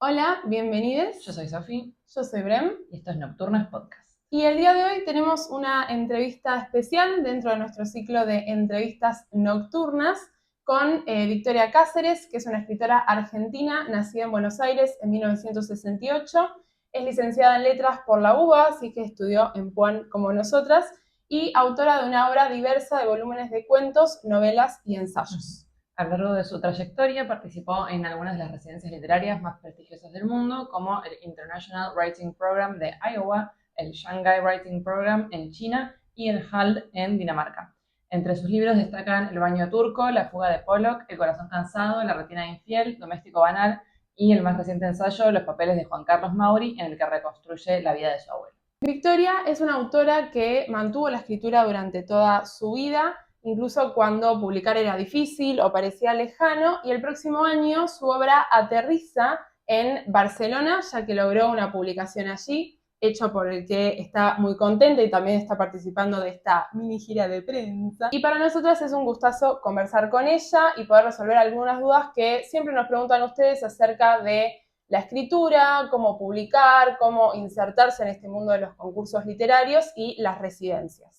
Hola, bienvenidos. Yo soy Sofi Yo soy Brem. y esto es Nocturnas Podcast. Y el día de hoy tenemos una entrevista especial dentro de nuestro ciclo de entrevistas nocturnas con Victoria Cáceres, que es una escritora argentina nacida en Buenos Aires en 1968. Es licenciada en letras por la UBA, así que estudió en Puan como nosotras, y autora de una obra diversa de volúmenes de cuentos, novelas y ensayos. A lo largo de su trayectoria participó en algunas de las residencias literarias más prestigiosas del mundo, como el International Writing Program de Iowa, el Shanghai Writing Program en China y el HALD en Dinamarca. Entre sus libros destacan El baño turco, La fuga de Pollock, El corazón cansado, La retina infiel, Doméstico banal y el más reciente ensayo, Los papeles de Juan Carlos Mauri, en el que reconstruye la vida de su abuelo. Victoria es una autora que mantuvo la escritura durante toda su vida, incluso cuando publicar era difícil o parecía lejano, y el próximo año su obra aterriza en Barcelona, ya que logró una publicación allí, hecho por el que está muy contenta y también está participando de esta mini gira de prensa. Y para nosotras es un gustazo conversar con ella y poder resolver algunas dudas que siempre nos preguntan ustedes acerca de la escritura, cómo publicar, cómo insertarse en este mundo de los concursos literarios y las residencias.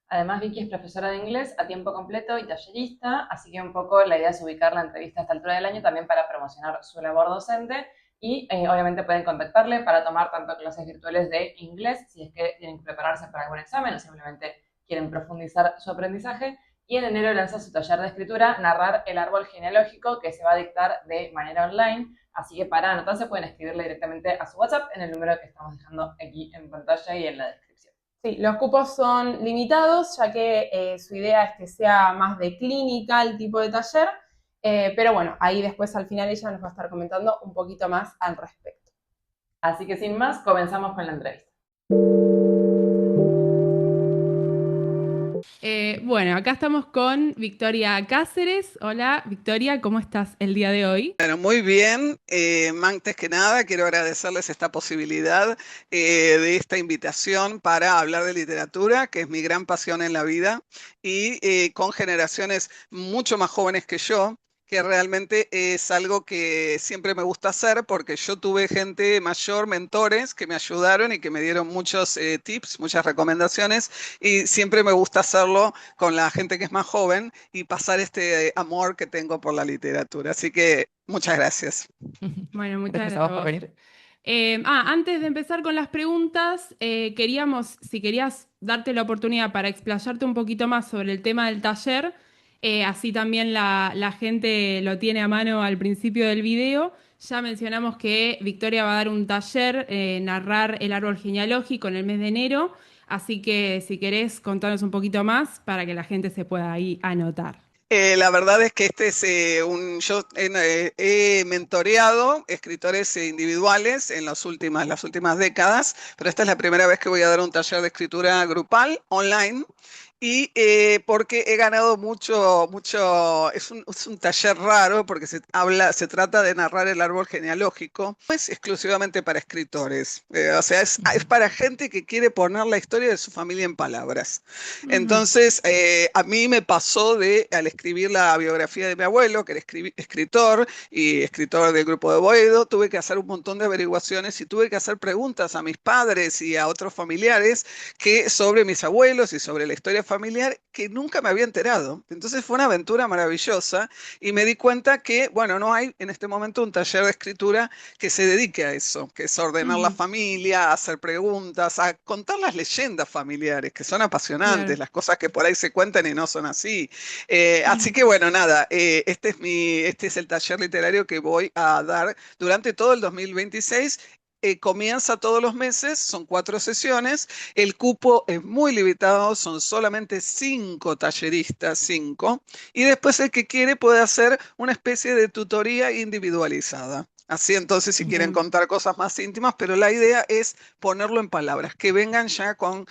Además, Vicky es profesora de inglés a tiempo completo y tallerista, así que un poco la idea es ubicar la entrevista a esta altura del año también para promocionar su labor docente y obviamente pueden contactarle para tomar tanto clases virtuales de inglés, si es que tienen que prepararse para algún examen o simplemente quieren profundizar su aprendizaje. Y en enero lanza su taller de escritura, Narrar el árbol genealógico, que se va a dictar de manera online. Así que para anotarse pueden escribirle directamente a su WhatsApp en el número que estamos dejando aquí en pantalla y en la descripción. Sí, los cupos son limitados, ya que su idea es que sea más de clínica el tipo de taller, pero bueno, ahí después al final ella nos va a estar comentando un poquito más al respecto. Así que sin más, comenzamos con la entrevista. Bueno, acá estamos con Victoria Cáceres. Hola, Victoria, ¿cómo estás el día de hoy? Bueno, muy bien. Antes que nada, quiero agradecerles esta posibilidad de esta invitación para hablar de literatura, que es mi gran pasión en la vida, y con generaciones mucho más jóvenes que yo, que realmente es algo que siempre me gusta hacer porque yo tuve gente mayor, mentores, que me ayudaron y que me dieron muchos tips, muchas recomendaciones, y siempre me gusta hacerlo con la gente que es más joven y pasar este amor que tengo por la literatura. Así que muchas gracias. Bueno, muchas Gracias gracias a vos a por vos. venir. Antes de empezar con las preguntas, queríamos, si querías darte la oportunidad para explayarte un poquito más sobre el tema del taller, así también la gente lo tiene a mano al principio del video. Ya mencionamos que Victoria va a dar un taller, narrar el árbol genealógico en el mes de enero, así que si querés contarnos un poquito más para que la gente se pueda ahí anotar. La verdad es que este es yo he mentoreado escritores individuales en las últimas décadas, pero esta es la primera vez que voy a dar un taller de escritura grupal online. Y porque he ganado mucho, es un taller raro porque se trata de narrar el árbol genealógico. No es exclusivamente para escritores, o sea, es para gente que quiere poner la historia de su familia en palabras. Entonces, a mí me pasó al escribir la biografía de mi abuelo, que era escritor y escritor del grupo de Boedo, tuve que hacer un montón de averiguaciones y tuve que hacer preguntas a mis padres y a otros familiares sobre mis abuelos y sobre la historia familiar que nunca me había enterado. Entonces fue una aventura maravillosa y me di cuenta que, bueno, no hay en este momento un taller de escritura que se dedique a eso, que es ordenar la familia, a hacer preguntas, a contar las leyendas familiares, que son apasionantes, Claro. las cosas que por ahí se cuentan y no son así. Así que bueno, nada, este es el taller literario que voy a dar durante todo el 2026. Comienza todos los meses, son 4 sesiones, el cupo es muy limitado, son solamente 5 talleristas, 5, y después el que quiere puede hacer una especie de tutoría individualizada. Así entonces si quieren Bien. contar cosas más íntimas, pero la idea es ponerlo en palabras, que vengan ya con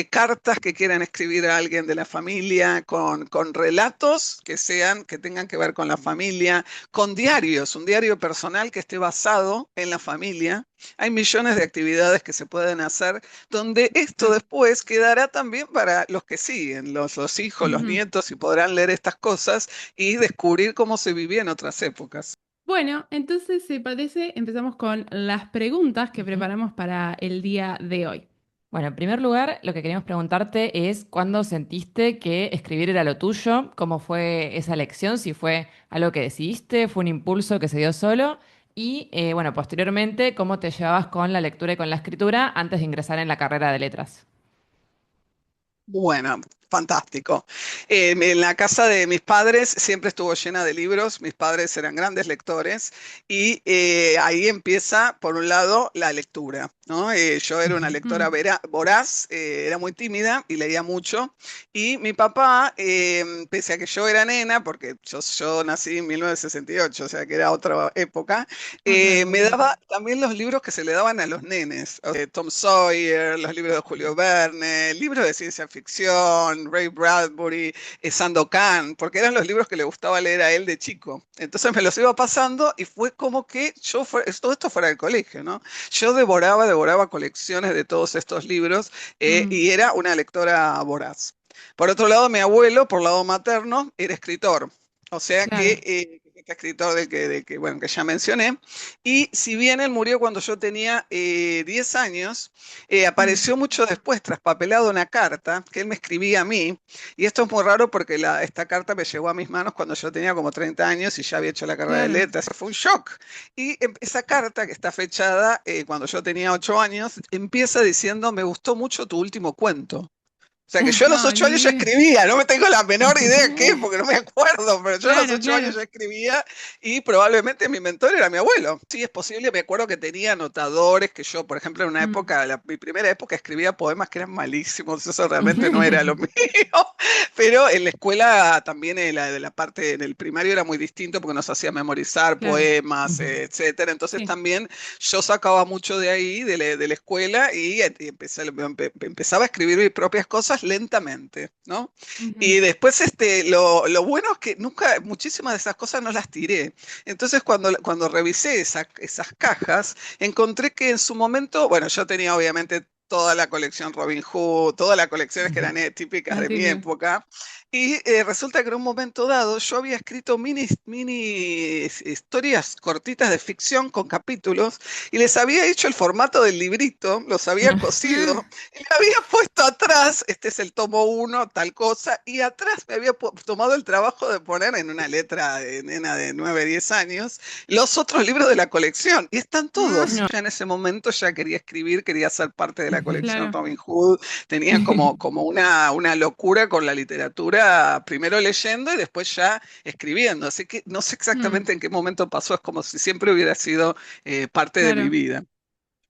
cartas que quieran escribir a alguien de la familia, con relatos que sean, que tengan que ver con la familia, con diarios, un diario personal que esté basado en la familia. Hay millones de actividades que se pueden hacer donde esto Claro. después quedará también para los que siguen, los hijos, los Ujú. nietos, y podrán leer estas cosas y descubrir cómo se vivía en otras épocas. Bueno, entonces, ¿se parece? Empezamos con las preguntas que Ujú. preparamos para el día de hoy. Bueno, en primer lugar, lo que queríamos preguntarte es cuándo sentiste que escribir era lo tuyo, cómo fue esa elección, si fue algo que decidiste, fue un impulso que se dio solo y, bueno, posteriormente, cómo te llevabas con la lectura y con la escritura antes de ingresar en la carrera de letras. Bueno, fantástico. En la casa de mis padres siempre estuvo llena de libros, mis padres eran grandes lectores y ahí empieza, por un lado, la lectura, ¿no? Yo era una lectora Mm. voraz, era muy tímida y leía mucho. Y mi papá, pese a que yo era nena, porque yo nací en 1968, o sea que era otra época, Otra me época. daba también los libros que se le daban a los nenes, o sea, Tom Sawyer, los libros de Julio Verne, libros de ciencia ficción, Ray Bradbury, Sandokan, porque eran los libros que le gustaba leer a él de chico. Entonces me los iba pasando y fue como que todo esto fuera del colegio, ¿no? Yo devoraba colecciones de todos estos libros Mm. y era una lectora voraz. Por otro lado, mi abuelo, por lado materno, era escritor. O sea Claro. que este escritor bueno, que ya mencioné. Y si bien él murió cuando yo tenía 10 años, Mm. apareció mucho después, traspapelado una carta que él me escribía a mí. Y esto es muy raro porque esta carta me llegó a mis manos cuando yo tenía como 30 años y ya había hecho la carrera de Claro. letras. Fue un shock. Y esa carta, que está fechada cuando yo tenía 8 años, empieza diciendo, me gustó mucho tu último cuento. O sea que yo a los Ay, 8 años ya divino. escribía, no me tengo la menor idea qué, porque no me acuerdo, pero yo a los Claro, 8 años claro. ya escribía y probablemente mi mentor era mi abuelo. Sí, es posible, me acuerdo que tenía anotadores, que yo, por ejemplo, en una Mm. época, mi primera época escribía poemas que eran malísimos, eso realmente no era lo mío, pero en la escuela también de la parte, en el primario era muy distinto porque nos hacía memorizar Claro. poemas, etcétera, entonces Sí. también yo sacaba mucho de ahí, de la escuela, y empezaba a escribir mis propias cosas lentamente, ¿no? Ujú. Y después lo bueno es que nunca, muchísimas de esas cosas no las tiré. Entonces cuando revisé esas cajas, encontré que en su momento, bueno, yo tenía obviamente toda la colección Robin Hood, todas las colecciones que eran típicas Las de mi típicas. época, y resulta que en un momento dado yo había escrito mini historias cortitas de ficción con capítulos y les había hecho el formato del librito, los había cosido y le había puesto atrás, este es el tomo uno, tal cosa, y atrás me había tomado el trabajo de poner en una letra de nena de 9 10 años los otros libros de la colección. Y están todos. No, Ya en ese momento ya quería escribir, quería ser parte de la colección claro. Robin Hood. Tenía como una locura con la literatura, primero leyendo y después ya escribiendo. Así que no sé Mm. exactamente en qué momento pasó, es como si siempre hubiera sido parte de mi Claro. vida.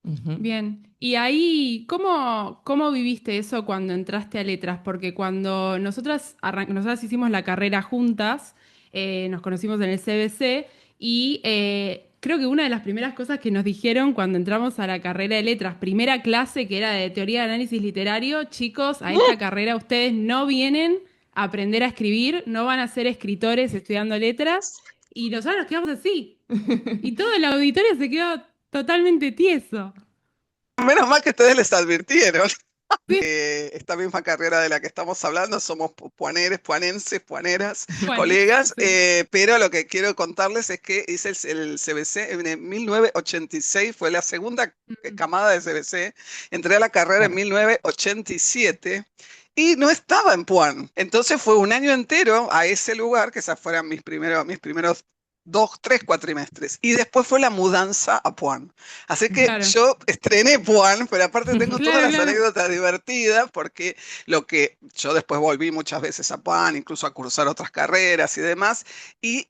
Ujú. Bien. Y ahí, ¿cómo viviste eso cuando entraste a letras? Porque cuando nosotras hicimos la carrera juntas, nos conocimos en el CBC y creo que una de las primeras cosas que nos dijeron cuando entramos a la carrera de letras, primera clase que era de teoría de análisis literario, chicos, a esta carrera ustedes no vienen a aprender a escribir, no van a ser escritores estudiando letras y nosotros nos quedamos así. Y todo el auditorio se quedó totalmente tieso. Menos mal que ustedes les advirtieron. Sí, Esta misma carrera de la que estamos hablando, somos puanenses, puaneras, bueno, colegas, sí. pero lo que quiero contarles es que hice el CBC en 1986, fue la segunda Mm. camada de CBC, entré a la carrera en Claro. 1987 y no estaba en Puan, entonces fue un año entero a ese lugar, que esas fueron mis primeros 2, 3 cuatrimestres, y después fue la mudanza a Puan. Así que Claro, yo estrené Puan, pero aparte tengo todas claro, las claro. anécdotas divertidas, porque lo que yo después volví muchas veces a Puan, incluso a cursar otras carreras y demás, y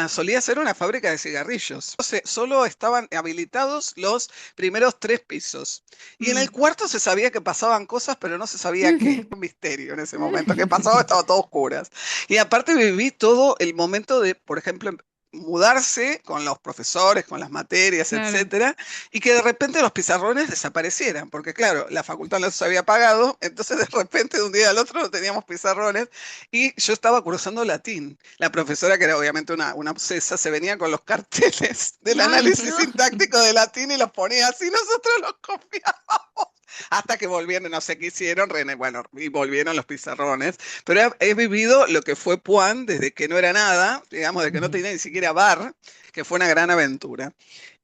solía ser una fábrica de cigarrillos. Solo estaban habilitados los primeros 3 pisos. Y en el Mm. cuarto se sabía que pasaban cosas, pero no se sabía qué. Un misterio en ese momento. ¿Qué pasaba? Estaba todo a oscuras. Y aparte viví todo el momento de, por ejemplo, mudarse con los profesores, con las materias, Claro. etcétera, y que de repente los pizarrones desaparecieran, porque claro, la facultad los había pagado, entonces de repente de un día al otro no teníamos pizarrones, y yo estaba cursando latín. La profesora, que era obviamente una obsesa, se venía con los carteles del Ay, análisis no. sintáctico de latín y los ponía así, nosotros los copiábamos. Hasta que volvieron, no sé qué hicieron, René, bueno, y volvieron los pizarrones. Pero he vivido lo que fue Puan desde que no era nada, digamos, de que no Ujú, tenía ni siquiera bar, que fue una gran aventura.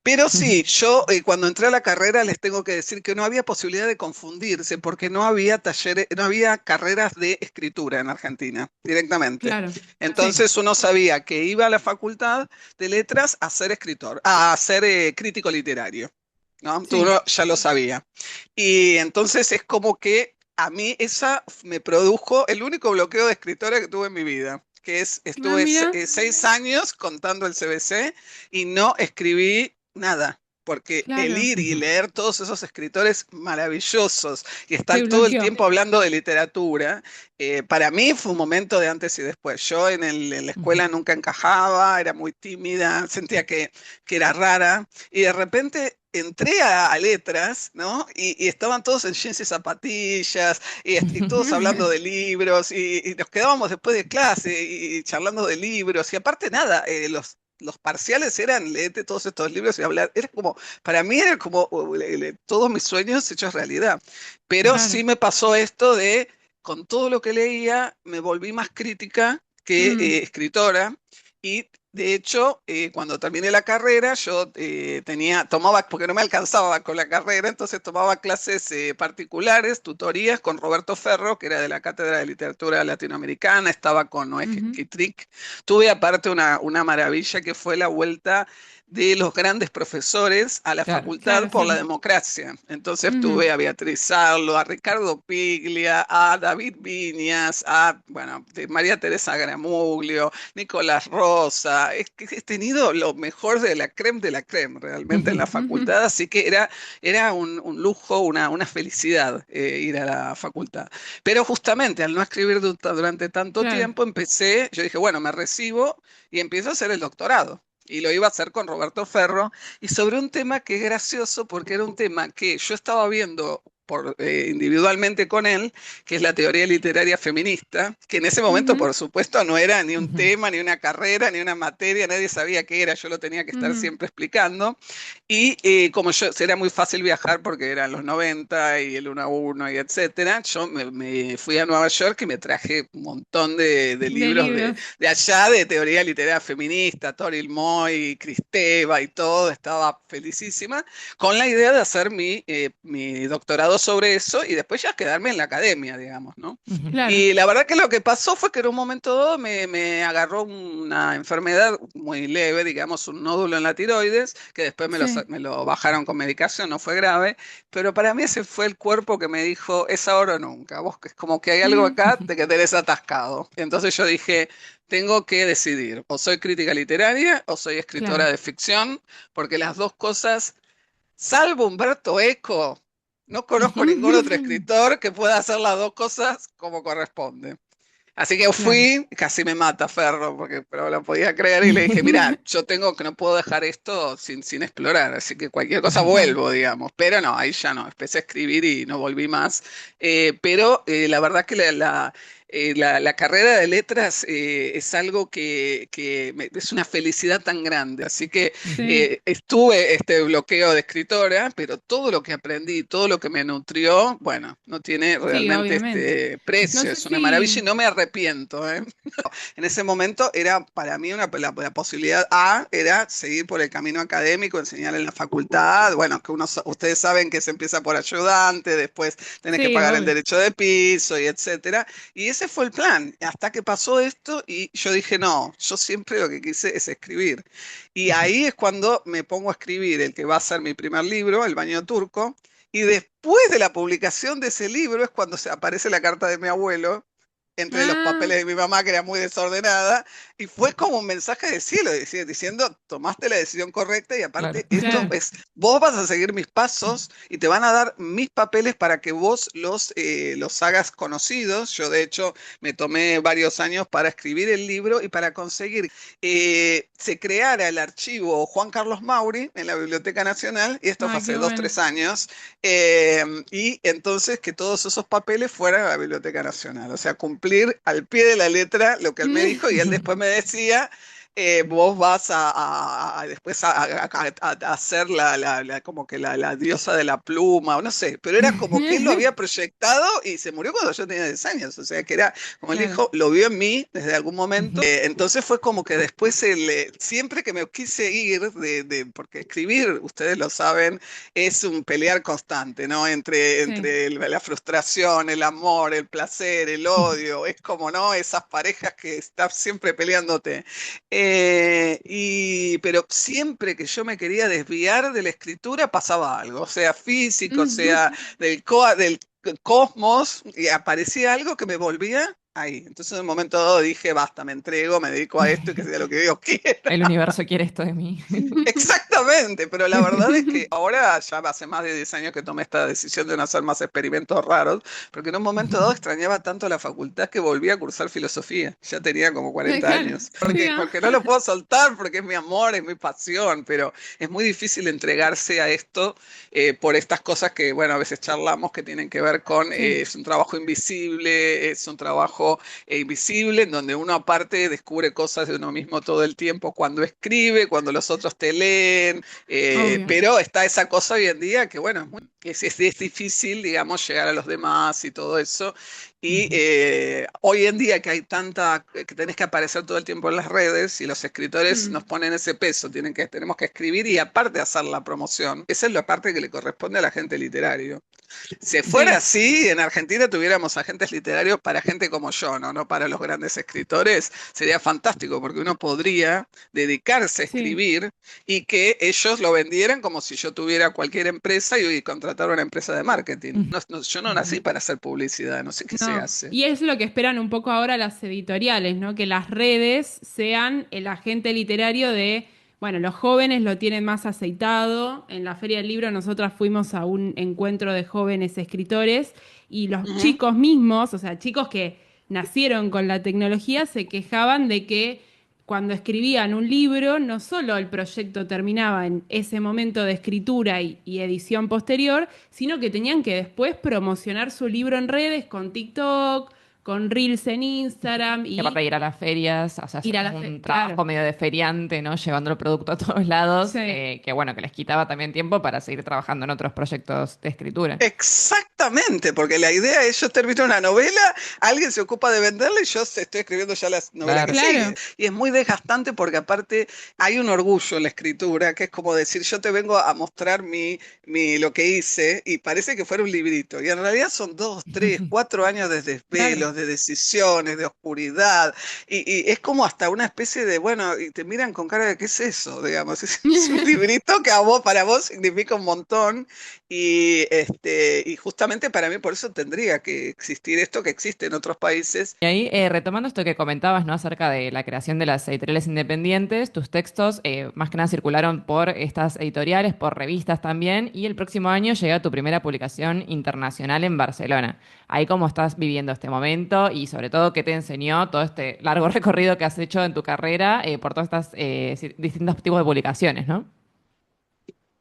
Pero ujú. sí, yo cuando entré a la carrera les tengo que decir que no había posibilidad de confundirse porque no había talleres, no había carreras de escritura en Argentina directamente. Claro, sí. Entonces uno sabía que iba a la facultad de letras a ser escritor, a ser crítico literario, ¿no? Tú Sí. ya lo sabía. Y entonces es como que a mí esa me produjo el único bloqueo de escritora que tuve en mi vida, que es, Ah, estuve mira. 6 años contando el CBC y no escribí nada, porque el Claro. ir y Ujú. leer todos esos escritores maravillosos y Te están todo el bloqueó. tiempo hablando de literatura, para mí fue un momento de antes y después. Yo en la Ujú. escuela nunca encajaba, era muy tímida, sentía que era rara, y de repente entré a letras, ¿no? Y estaban todos en jeans y zapatillas, y todos hablando de libros, y nos quedábamos después de clase y charlando de libros, y aparte nada, los parciales eran leerte todos estos libros y hablar, era como, para mí era como todos mis sueños hechos realidad. Pero sí Claro. me pasó esto de, con todo lo que leía, me volví más crítica que Mm, escritora, y de hecho, cuando terminé la carrera, yo tomaba, porque no me alcanzaba con la carrera, entonces tomaba clases particulares, tutorías con Roberto Ferro, que era de la Cátedra de Literatura Latinoamericana, estaba con Noé ujú. Kitrick. Tuve aparte una maravilla que fue la vuelta de los grandes profesores a la Claro. facultad Claro, por la sí. democracia. Entonces Ujú. tuve a Beatriz Sarlo, a Ricardo Piglia, a David Viñas, a, bueno, María Teresa Gramuglio, Nicolás Rosa. Es que he tenido lo mejor de la creme realmente en la Ujú. facultad, así que era un lujo, una felicidad ir a la facultad. Pero justamente al no escribir durante tanto Claro. tiempo, yo dije, bueno, me recibo y empiezo a hacer el doctorado. Y lo iba a hacer con Roberto Ferro, y sobre un tema que es gracioso porque era un tema que yo estaba viendo individualmente con él, que es la teoría literaria feminista, que en ese momento, Ujú. por supuesto, no era ni un Ujú. tema, ni una carrera, ni una materia, nadie sabía qué era, yo lo tenía que estar Ujú. siempre explicando. Y como yo, era muy fácil viajar porque eran los 90 y el 1 a 1 y etcétera, yo me fui a Nueva York y me traje un montón de De libros libros. de allá, de teoría literaria feminista, Toril Moy, Cristeva y todo, estaba felicísima, con la idea de hacer mi doctorado sobre eso y después ya quedarme en la academia, digamos, ¿no? Ujú. Claro. Y la verdad que lo que pasó fue que en un momento dado me agarró una enfermedad muy leve, digamos, un nódulo en la tiroides, que después Sí. me lo bajaron con medicación, no fue grave, pero para mí ese fue el cuerpo que me dijo, es ahora o nunca, vos es como que hay algo Mm, acá de que tenés atascado. Entonces yo dije, tengo que decidir, o soy crítica literaria o soy escritora claro. de ficción, porque las dos cosas, salvo Humberto Eco, no conozco ningún otro escritor que pueda hacer las dos cosas como corresponde. Así que Claro. fui, casi me mata Ferro, porque pero lo podía creer, y le dije, mira, yo tengo que no puedo dejar esto sin explorar, así que cualquier cosa Claro. vuelvo, digamos. Pero no, ahí ya no, empecé a escribir y no volví más. Pero la verdad que la carrera de letras es algo que es una felicidad tan grande. Así que Sí. estuve este bloqueo de escritora, pero todo lo que aprendí, todo lo que me nutrió, bueno, no tiene Sí, realmente obviamente. este No precio, sé es una maravilla y si. no me arrepiento, ¿eh? En ese momento era para mí la posibilidad era seguir por el camino académico, enseñar en la facultad, bueno, que ustedes saben que se empieza por ayudante, después tenés que Sí, pagar el obvio. derecho de piso y etcétera. Y ese fue el plan, hasta que pasó esto y yo dije, no, yo siempre lo que quise es escribir. Y ahí es cuando me pongo a escribir el que va a ser mi primer libro, El baño turco, y después de la publicación de ese libro es cuando se aparece la carta de mi abuelo entre los Ah, papeles de mi mamá, que era muy desordenada, Y fue como un mensaje de cielo, diciendo, tomaste la decisión correcta y aparte Claro. esto Claro. es, vos vas a seguir mis pasos y te van a dar mis papeles para que vos los hagas conocidos. Yo de hecho me tomé varios años para escribir el libro y para conseguir se creara el archivo Juan Carlos Mauri en la Biblioteca Nacional, y esto fue Ay, hace qué 2, 3 bueno. años, y entonces que todos esos papeles fueran a la Biblioteca Nacional, o sea, cumplir al pie de la letra lo que él me dijo, y él después me decía, vos vas después a ser como que la diosa de la pluma, o no sé, pero era como que él lo había proyectado y se murió cuando yo tenía 10 años, o sea que era, como él Claro. dijo, lo vio en mí desde algún momento, entonces fue como que después siempre que me quise ir, porque escribir, ustedes lo saben, es un pelear constante, ¿no? Sí. Entre la frustración, el amor, el placer, el odio, es como, ¿no? Esas parejas que están siempre peleándote. Pero siempre que yo me quería desviar de la escritura pasaba algo, sea físico, sea del cosmos, y aparecía algo que me volvía ahí. Entonces en un momento dado dije, basta, me entrego, me dedico a esto y que sea lo que Dios quiera. El universo quiere esto de mí. Exactamente, pero la verdad es que ahora ya hace más de 10 años que tomé esta decisión de no hacer más experimentos raros, porque en un momento dado extrañaba tanto la facultad que volví a cursar filosofía. Ya tenía como 40 Claro. años. Sí, Porque no lo puedo soltar, porque es mi amor, es mi pasión, pero es muy difícil entregarse a esto por estas cosas que, bueno, a veces charlamos que tienen que ver con, sí. es un trabajo invisible, es un trabajo invisible, en donde uno aparte descubre cosas de uno mismo todo el tiempo cuando escribe, cuando los otros te leen, Obvio. pero está esa cosa hoy en día que, bueno, es difícil, digamos, llegar a los demás y todo eso. Y hoy en día que hay que tenés que aparecer todo el tiempo en las redes y los escritores nos Mm, ponen ese peso, tenemos que escribir y aparte hacer la promoción. Esa es la parte que le corresponde a la gente literario. Si fuera sí, así, en Argentina tuviéramos agentes literarios para gente como yo, ¿no? No para los grandes escritores, sería fantástico porque uno podría dedicarse a sí. escribir y que ellos lo vendieran como si yo tuviera cualquier empresa y contratar una empresa de marketing. Yo no nací para hacer publicidad, no sé qué se No. hace. Y es lo que esperan un poco ahora las editoriales, ¿no? Que las redes sean el agente literario de, bueno, los jóvenes lo tienen más aceitado. En la Feria del Libro nosotras fuimos a un encuentro de jóvenes escritores y los Ujú. chicos mismos, o sea, chicos que nacieron con la tecnología, se quejaban de que cuando escribían un libro, no solo el proyecto terminaba en ese momento de escritura y edición posterior, sino que tenían que después promocionar su libro en redes con TikTok, con Reels en Instagram Y aparte y de ir a las ferias, o sea, es ir a la un Claro, trabajo medio de feriante, ¿no? Llevando el producto a todos lados, sí, que bueno, que les quitaba también tiempo para seguir trabajando en otros proyectos de escritura. Exactamente, porque la idea es yo termino una novela, alguien se ocupa de venderla y yo estoy escribiendo ya la novela que Claro. sigue. claro, Y es muy desgastante porque aparte hay un orgullo en la escritura, que es como decir, yo te vengo a mostrar lo que hice y parece que fuera un librito. Y en realidad son 2, 3, 4 años de claro. desvelos, de decisiones, de oscuridad. Y es como hasta una especie de, bueno, y te miran con cara de, ¿qué es eso? Digamos, es un librito que para vos significa un montón y justamente para mí por eso tendría que existir esto que existe en otros países. Y ahí, retomando esto que comentabas, ¿no? Acerca de la creación de las editoriales independientes, tus textos más que nada circularon por estas editoriales, por revistas también, y el próximo año llega tu primera publicación internacional en Barcelona. Ahí cómo estás viviendo este momento y sobre todo qué te enseñó todo este largo recorrido que has hecho en tu carrera por todas estas distintos tipos de publicaciones, ¿no?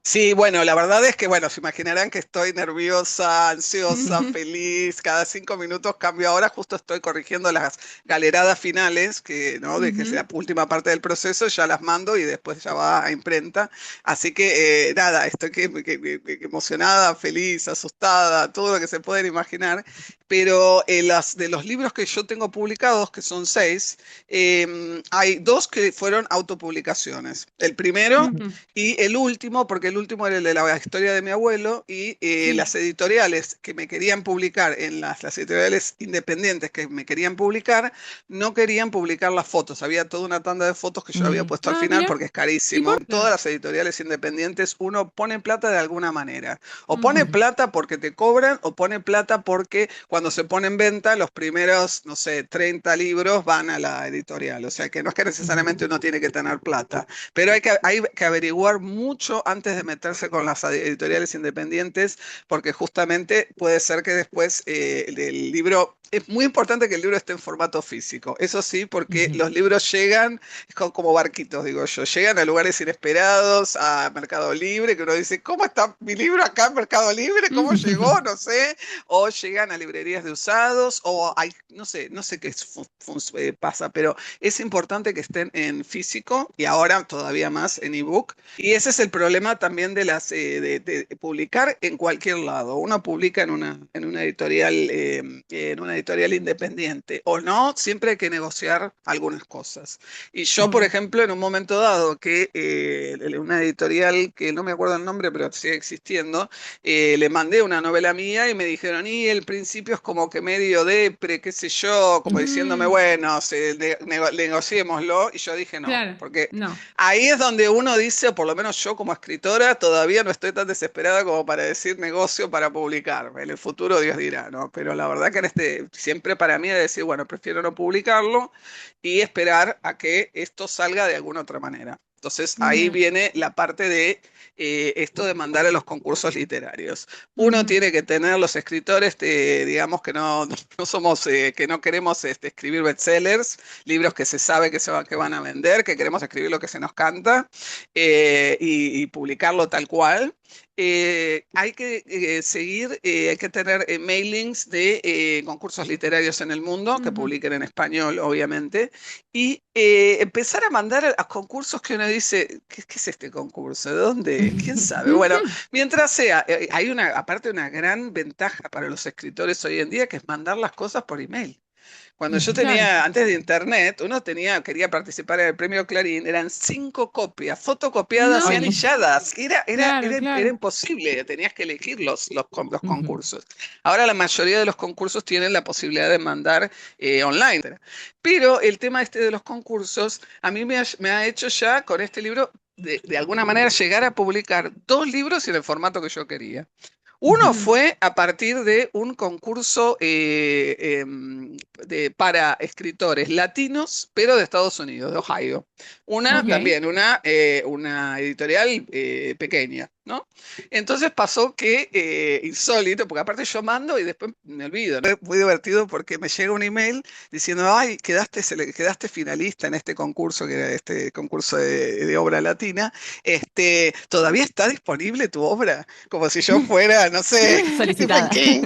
Sí, bueno, la verdad es que, bueno, se imaginarán que estoy nerviosa, ansiosa, feliz, cada 5 minutos cambio. Ahora justo estoy corrigiendo las galeradas finales, ¿no? De que es Ujú. la última parte del proceso, ya las mando y después ya va a imprenta. Así que, nada, estoy que emocionada, feliz, asustada, todo lo que se pueden imaginar. Pero de los libros que yo tengo publicados, que son 6, hay 2 que fueron autopublicaciones. El primero Ujú. y el último, porque el último era el de la historia de mi abuelo, y Sí. las editoriales que me querían publicar, las editoriales independientes que me querían publicar, no querían publicar las fotos. Había toda una tanda de fotos que yo había puesto al Ah, final mira. porque es ¿Y carísimo. por? En Claro. todas las editoriales independientes uno pone plata de alguna manera. O pone Ujú. plata porque te cobran, o pone plata porque cuando se pone en venta los primeros, no sé, 30 libros van a la editorial. O sea que no es que necesariamente uno tiene que tener plata, pero hay que averiguar mucho antes de meterse con las editoriales independientes, porque justamente puede ser que después el libro, es muy importante que el libro esté en formato físico, eso sí, porque Ujú. los libros llegan, es como barquitos, digo yo, llegan a lugares inesperados, a Mercado Libre, que uno dice, ¿cómo está mi libro acá en Mercado Libre? ¿Cómo llegó? No sé, o llegan a librerías de usados, o hay, no sé qué pasa, pero es importante que estén en físico y ahora todavía más en ebook. Y ese es el problema también de publicar en cualquier lado. Uno publica en una editorial independiente o no, siempre hay que negociar algunas cosas. Y yo, por Ujú. ejemplo, en un momento dado que una editorial que no me acuerdo el nombre, pero sigue existiendo, le mandé una novela mía y me dijeron, y el principio es como que medio depre, qué sé yo, como diciéndome, Mm, bueno, negociémoslo. Y yo dije no, claro, porque no. ahí es donde uno dice, o por lo menos yo como escritora, todavía no estoy tan desesperada como para decir negocio para publicar. En el futuro Dios dirá, ¿no? Pero la verdad que siempre para mí es decir, bueno, prefiero no publicarlo y esperar a que esto salga de alguna otra manera. Entonces ahí Bien. viene la parte de esto de mandar a los concursos literarios. Uno Ujú. tiene que tener los escritores, digamos que no somos, que no queremos escribir bestsellers, libros que se sabe que van a vender, que queremos escribir lo que se nos canta y publicarlo tal cual. Hay que seguir, hay que tener mailings de concursos literarios en el mundo, que Ujú. publiquen en español, obviamente, y empezar a mandar a concursos que uno dice, ¿qué es este concurso? ¿De dónde? ¿Quién sabe? Bueno, mientras sea, hay aparte una gran ventaja para los escritores hoy en día, que es mandar las cosas por email. Cuando yo Claro. tenía, antes de internet, quería participar en el premio Clarín, eran 5 copias, fotocopiadas y No, anilladas. claro, Era claro. imposible, tenías que elegir los Ujú. concursos. Ahora la mayoría de los concursos tienen la posibilidad de mandar online. Pero el tema este de los concursos, a mí me ha hecho ya con este libro, de alguna manera, llegar a publicar 2 libros en el formato que yo quería. Uno Ujú. fue a partir de un concurso para escritores latinos, pero de Estados Unidos, de Ohio. Una Ok. también, una editorial pequeña, ¿no? Entonces pasó que, insólito, porque aparte yo mando y después me olvido, ¿no? Muy divertido porque me llega un email diciendo, ay, quedaste finalista en este concurso, que era este concurso de obra latina, ¿todavía está disponible tu obra? Como si yo fuera, no sé, Stephen Solicitada. King.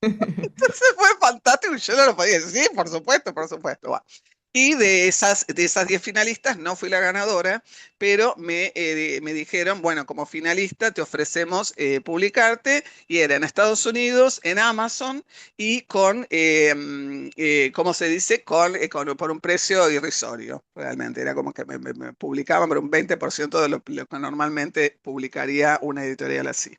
Entonces fue fantástico y yo no lo podía decir, sí, por supuesto, por supuesto. Va. Y de esas 10 finalistas no fui la ganadora, pero me dijeron, bueno, como finalista te ofrecemos publicarte, y era en Estados Unidos, en Amazon, y ¿cómo se dice? Por un precio irrisorio, realmente. Era como que me publicaban por un 20% de lo que normalmente publicaría una editorial así.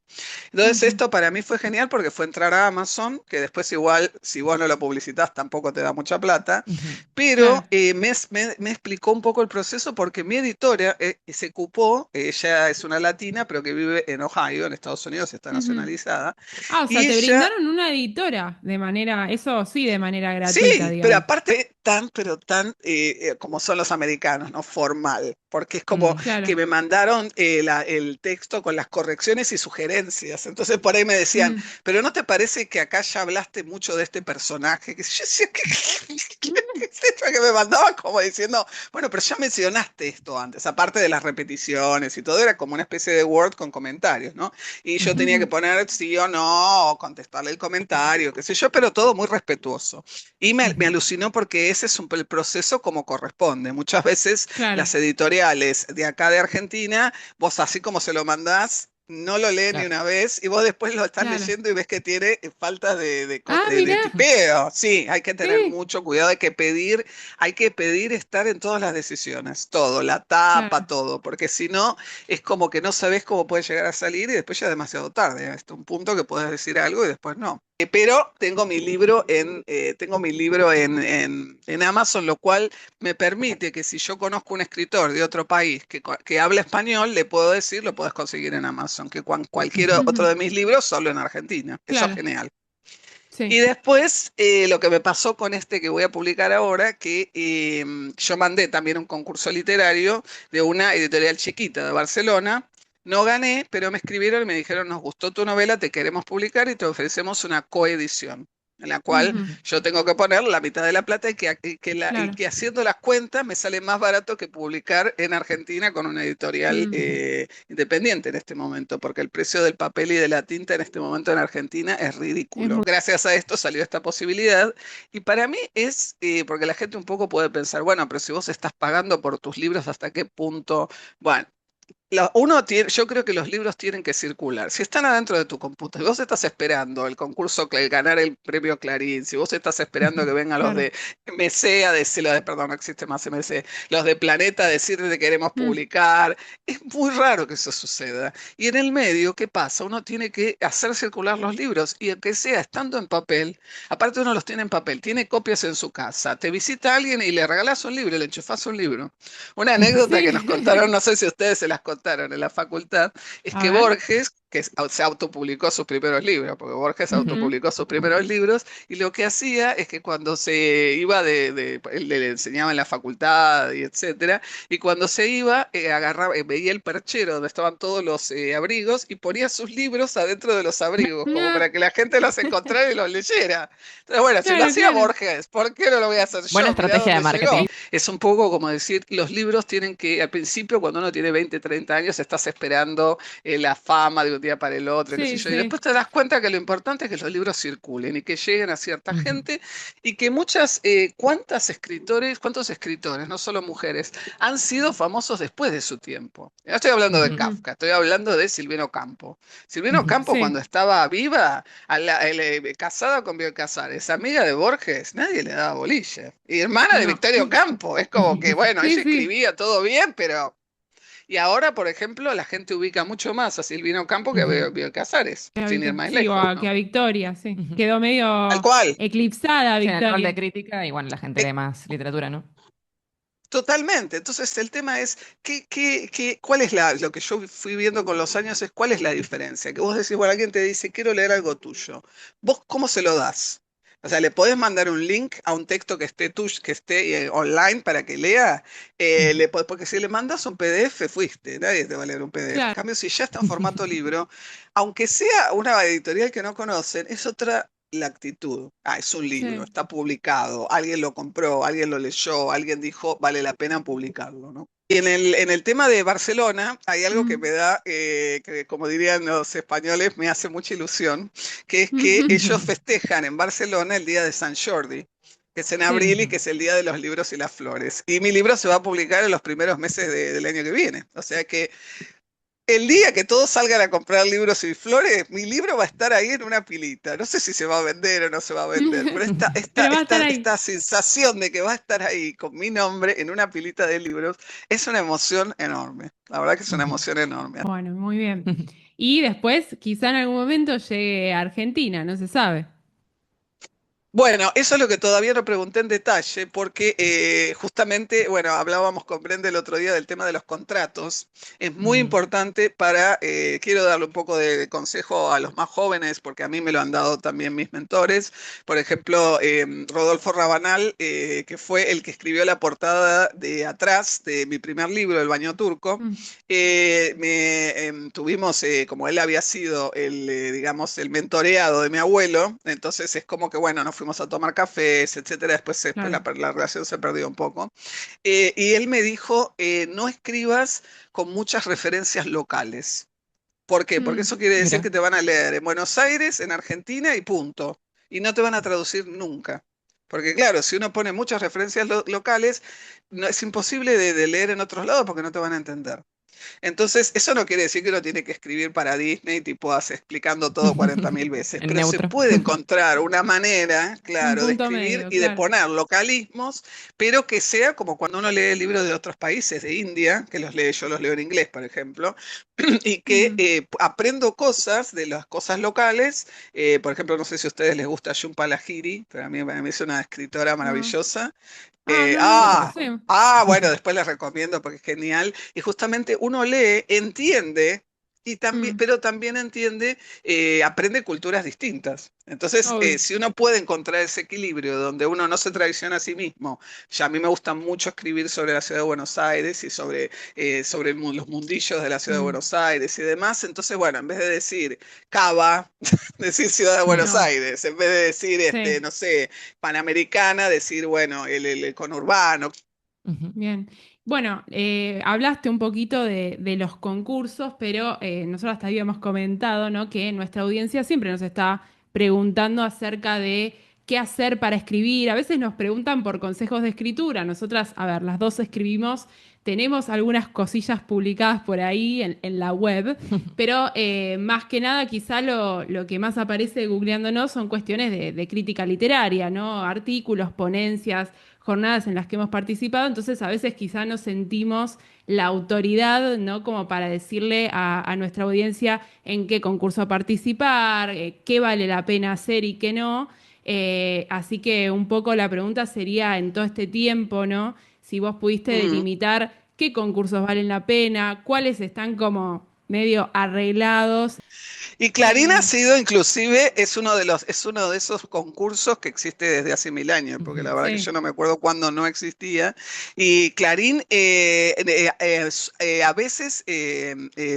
Entonces Ujú. esto para mí fue genial porque fue entrar a Amazon, que después igual, si vos no lo publicitas, tampoco te da mucha plata, Ujú. pero Claro. me explicó un poco el proceso porque mi editora se ocupó, ella es una latina, pero que vive en Ohio, en Estados Unidos, está Ujú. nacionalizada, Ah, o sea, y te ella brindaron una editora de manera, eso sí, de manera gratuita, sí, pero digamos. aparte pero tan como son los americanos, ¿no? Formal, porque es como que Claro. me mandaron el texto con las correcciones y sugerencias. Entonces por ahí me decían, Mm. pero ¿no te parece que acá ya hablaste mucho de este personaje? Que yo decía, ¿qué es esto que me mandaban como diciendo, bueno, pero ya mencionaste esto antes, aparte de las repeticiones y todo, era como una especie de Word con comentarios, ¿no? Y yo tenía que poner sí o no, o contestarle el comentario, qué sé yo, pero todo muy respetuoso. Y me Ujú. alucinó porque ese es el proceso como corresponde. Muchas veces Claro. las editoriales de acá de Argentina, vos así como se lo mandás, no lo lee ni Claro. una vez y vos después lo estás Claro. leyendo y ves que tiene faltas Ah, de mirá. tipeo. Sí, hay que tener Sí, mucho cuidado, hay que pedir estar en todas las decisiones, todo, la tapa, claro. todo, porque si no, es como que no sabes cómo puede llegar a salir y después ya es demasiado tarde, hasta un punto que puedes decir algo y después no. Pero tengo mi libro en Amazon, lo cual me permite que si yo conozco un escritor de otro país que habla español, le puedo decir, lo puedes conseguir en Amazon, que cualquier Ujú. otro Ujú. de mis libros solo en Argentina. Eso es Claro, genial. Y sí. después, lo que me pasó con este que voy a publicar ahora, que yo mandé también un concurso literario de una editorial chiquita de Barcelona. No gané, pero me escribieron y me dijeron, nos gustó tu novela, te queremos publicar y te ofrecemos una coedición, en la cual Ujú. Ujú. yo tengo que poner la mitad de la plata y Claro. que haciendo las cuentas me sale más barato que publicar en Argentina con una editorial Mm. Ujú. independiente en este momento, porque el precio del papel y de la tinta en este momento en Argentina es Es ridículo. muy... Gracias a esto salió esta posibilidad y para mí es, porque la gente un poco puede pensar, bueno, pero si vos estás pagando por tus libros, ¿hasta qué punto? Bueno, yo creo que los libros tienen que circular. Si están adentro de tu computadora, vos estás esperando el concurso, ganar el premio Clarín, si vos estás esperando que vengan los Claro. de MC a decir, perdón, no existe más MC, los de Planeta a decirte que queremos Mm. publicar, es muy raro que eso suceda. Y en el medio, ¿qué pasa? Uno tiene que hacer circular los libros y aunque sea estando en papel, aparte uno los tiene en papel, tiene copias en su casa, te visita alguien y le regalás un libro, le enchufás un libro. Una anécdota que nos contaron, Sí. no sé si ustedes se las contaron en la facultad, es A que ver. Borges, se autopublicó sus primeros libros, porque Borges Ujú. autopublicó sus primeros libros, y lo que hacía es que cuando se iba él le enseñaba en la facultad y etcétera, y cuando se iba, agarraba, veía el perchero donde estaban todos los abrigos y ponía sus libros adentro de los abrigos, como Mirá. para que la gente los encontrara y los leyera. Entonces, bueno, si lo Claro, hacía claro. Borges, ¿por qué no lo voy a hacer Buena yo? Mirá estrategia de dónde llegó. marketing. Es un poco como decir, los libros tienen que, al principio, cuando uno tiene 20, 30 años, estás esperando la fama de un día para el otro, qué sé Sí, yo, y sí. después te das cuenta que lo importante es que los libros circulen y que lleguen a cierta Ujú. gente y que cuántos escritores, no solo mujeres, han sido famosos después de su tiempo. No estoy hablando de Ujú. Mm. Kafka, estoy hablando de Silvino Campo. Silvino Ujú. Campo, Sí. cuando estaba viva, casada con Bioy Casares, amiga de Borges, nadie le daba bolilla. Y hermana de No. Victorio Campo, es como que, bueno, Sí, ella sí. escribía todo bien, pero... Y ahora, por ejemplo, la gente ubica mucho más a Silvino Campo que a Ujú. Bioy Casares, sin ir más Sí, lejos, que ¿no? a Victoria, sí. Ujú. Quedó Tal medio cual. eclipsada Sí, en el rol de Victoria. crítica, y bueno, la gente Eh, lee más literatura, ¿no? Totalmente. Entonces el tema es, ¿cuál es lo que yo fui viendo con los años es cuál es la diferencia? Que vos decís, bueno, alguien te dice, quiero leer algo tuyo. ¿Vos cómo se lo das? O sea, le podés mandar un link a un texto que esté tuyo, que esté online para que lea, Ujú. porque si le mandas un PDF, fuiste, nadie te va a leer un PDF. En Claro. cambio, si ya está en formato libro, aunque sea una editorial que no conocen, es otra la actitud. Ah, es un libro, Sí. está publicado, alguien lo compró, alguien lo leyó, alguien dijo, vale la pena publicarlo, ¿no? Y en el tema de Barcelona hay algo que Mm. me da, que como dirían los españoles, me hace mucha ilusión, que es que Ujú. ellos festejan en Barcelona el día de San Jordi, que es en Sí. abril y Ujú. que es el día de los libros y las flores. Y mi libro se va a publicar en los primeros meses del año que viene. O sea que el día que todos salgan a comprar libros y flores, mi libro va a estar ahí en una pilita. No sé si se va a vender o no se va a vender, pero Pero va a estar ahí. esta sensación de que va a estar ahí con mi nombre en una pilita de libros es una emoción enorme. La verdad que es una Ujú. emoción enorme. Bueno, muy bien. Y después, quizá en algún momento llegue a Argentina, no se sabe. Bueno, eso es lo que todavía no pregunté en detalle, porque justamente, bueno, hablábamos con Brenda el otro día del tema de los contratos. Es muy Ujú. importante quiero darle un poco de consejo a los más jóvenes, porque a mí me lo han dado también mis mentores. Por ejemplo, Rodolfo Rabanal, que fue el que escribió la portada de atrás de mi primer libro, El Baño Turco. Mm. Tuvimos, como él había sido digamos, el mentoreado de mi abuelo, entonces es como que, bueno, nos fuimos a tomar cafés, etcétera, después Claro. la relación se perdió un poco. Y él me dijo, no escribas con muchas referencias locales. ¿Por qué? Porque Mm. eso quiere decir Mira. que te van a leer en Buenos Aires, en Argentina y punto. Y no te van a traducir nunca. Porque claro, si uno pone muchas referencias locales, no, es imposible de leer en otros lados porque no te van a entender. Entonces, eso no quiere decir que uno tiene que escribir para Disney, tipo explicando todo 40.000 veces, En pero se neutro. puede encontrar una manera, Un claro, de punto escribir medio, y de claro. poner localismos, pero que sea como cuando uno lee libros de otros países, de India, que yo los leo en inglés, por ejemplo, y que Mm. aprendo cosas de las cosas locales. Por ejemplo, no sé si a ustedes les gusta Jhumpa Lahiri, pero a mí es una escritora No. maravillosa. Ah, Eh, no, no lo ah, conocemos. bueno, después les recomiendo porque es genial. Y justamente uno lee, entiende, Mm, pero también entiende, aprende culturas distintas. Entonces, obvio. si uno puede encontrar ese equilibrio donde uno no se traiciona a sí mismo, ya a mí me gusta mucho escribir sobre la ciudad de Buenos Aires y sobre los mundillos de la ciudad de Mm, Buenos Aires y demás. Entonces, bueno, en vez de decir Cava, decir ciudad de Buenos no, Aires, en vez de decir, sí, no sé, Panamericana, decir, bueno, el conurbano. Ujú. bien. Bueno, hablaste un poquito de los concursos, pero nosotros hasta habíamos comentado, ¿no? Que nuestra audiencia siempre nos está preguntando acerca de qué hacer para escribir. A veces nos preguntan por consejos de escritura. Nosotras, a ver, las dos escribimos, tenemos algunas cosillas publicadas por ahí en la web, pero más que nada quizá lo que más aparece googleándonos son cuestiones de crítica literaria, ¿no? Artículos, ponencias, jornadas en las que hemos participado, entonces a veces quizá no sentimos la autoridad, ¿no? Como para decirle a nuestra audiencia en qué concurso participar, qué vale la pena hacer y qué no. Así que un poco la pregunta sería en todo este tiempo, ¿no? Si vos pudiste Mm. delimitar qué concursos valen la pena, cuáles están como medio arreglados. Y Clarín ha Eh, sido, inclusive, es uno de esos concursos que existe desde hace 1000 años, porque Ujú. la verdad que yo sí, no me acuerdo cuándo no existía. Y Clarín a veces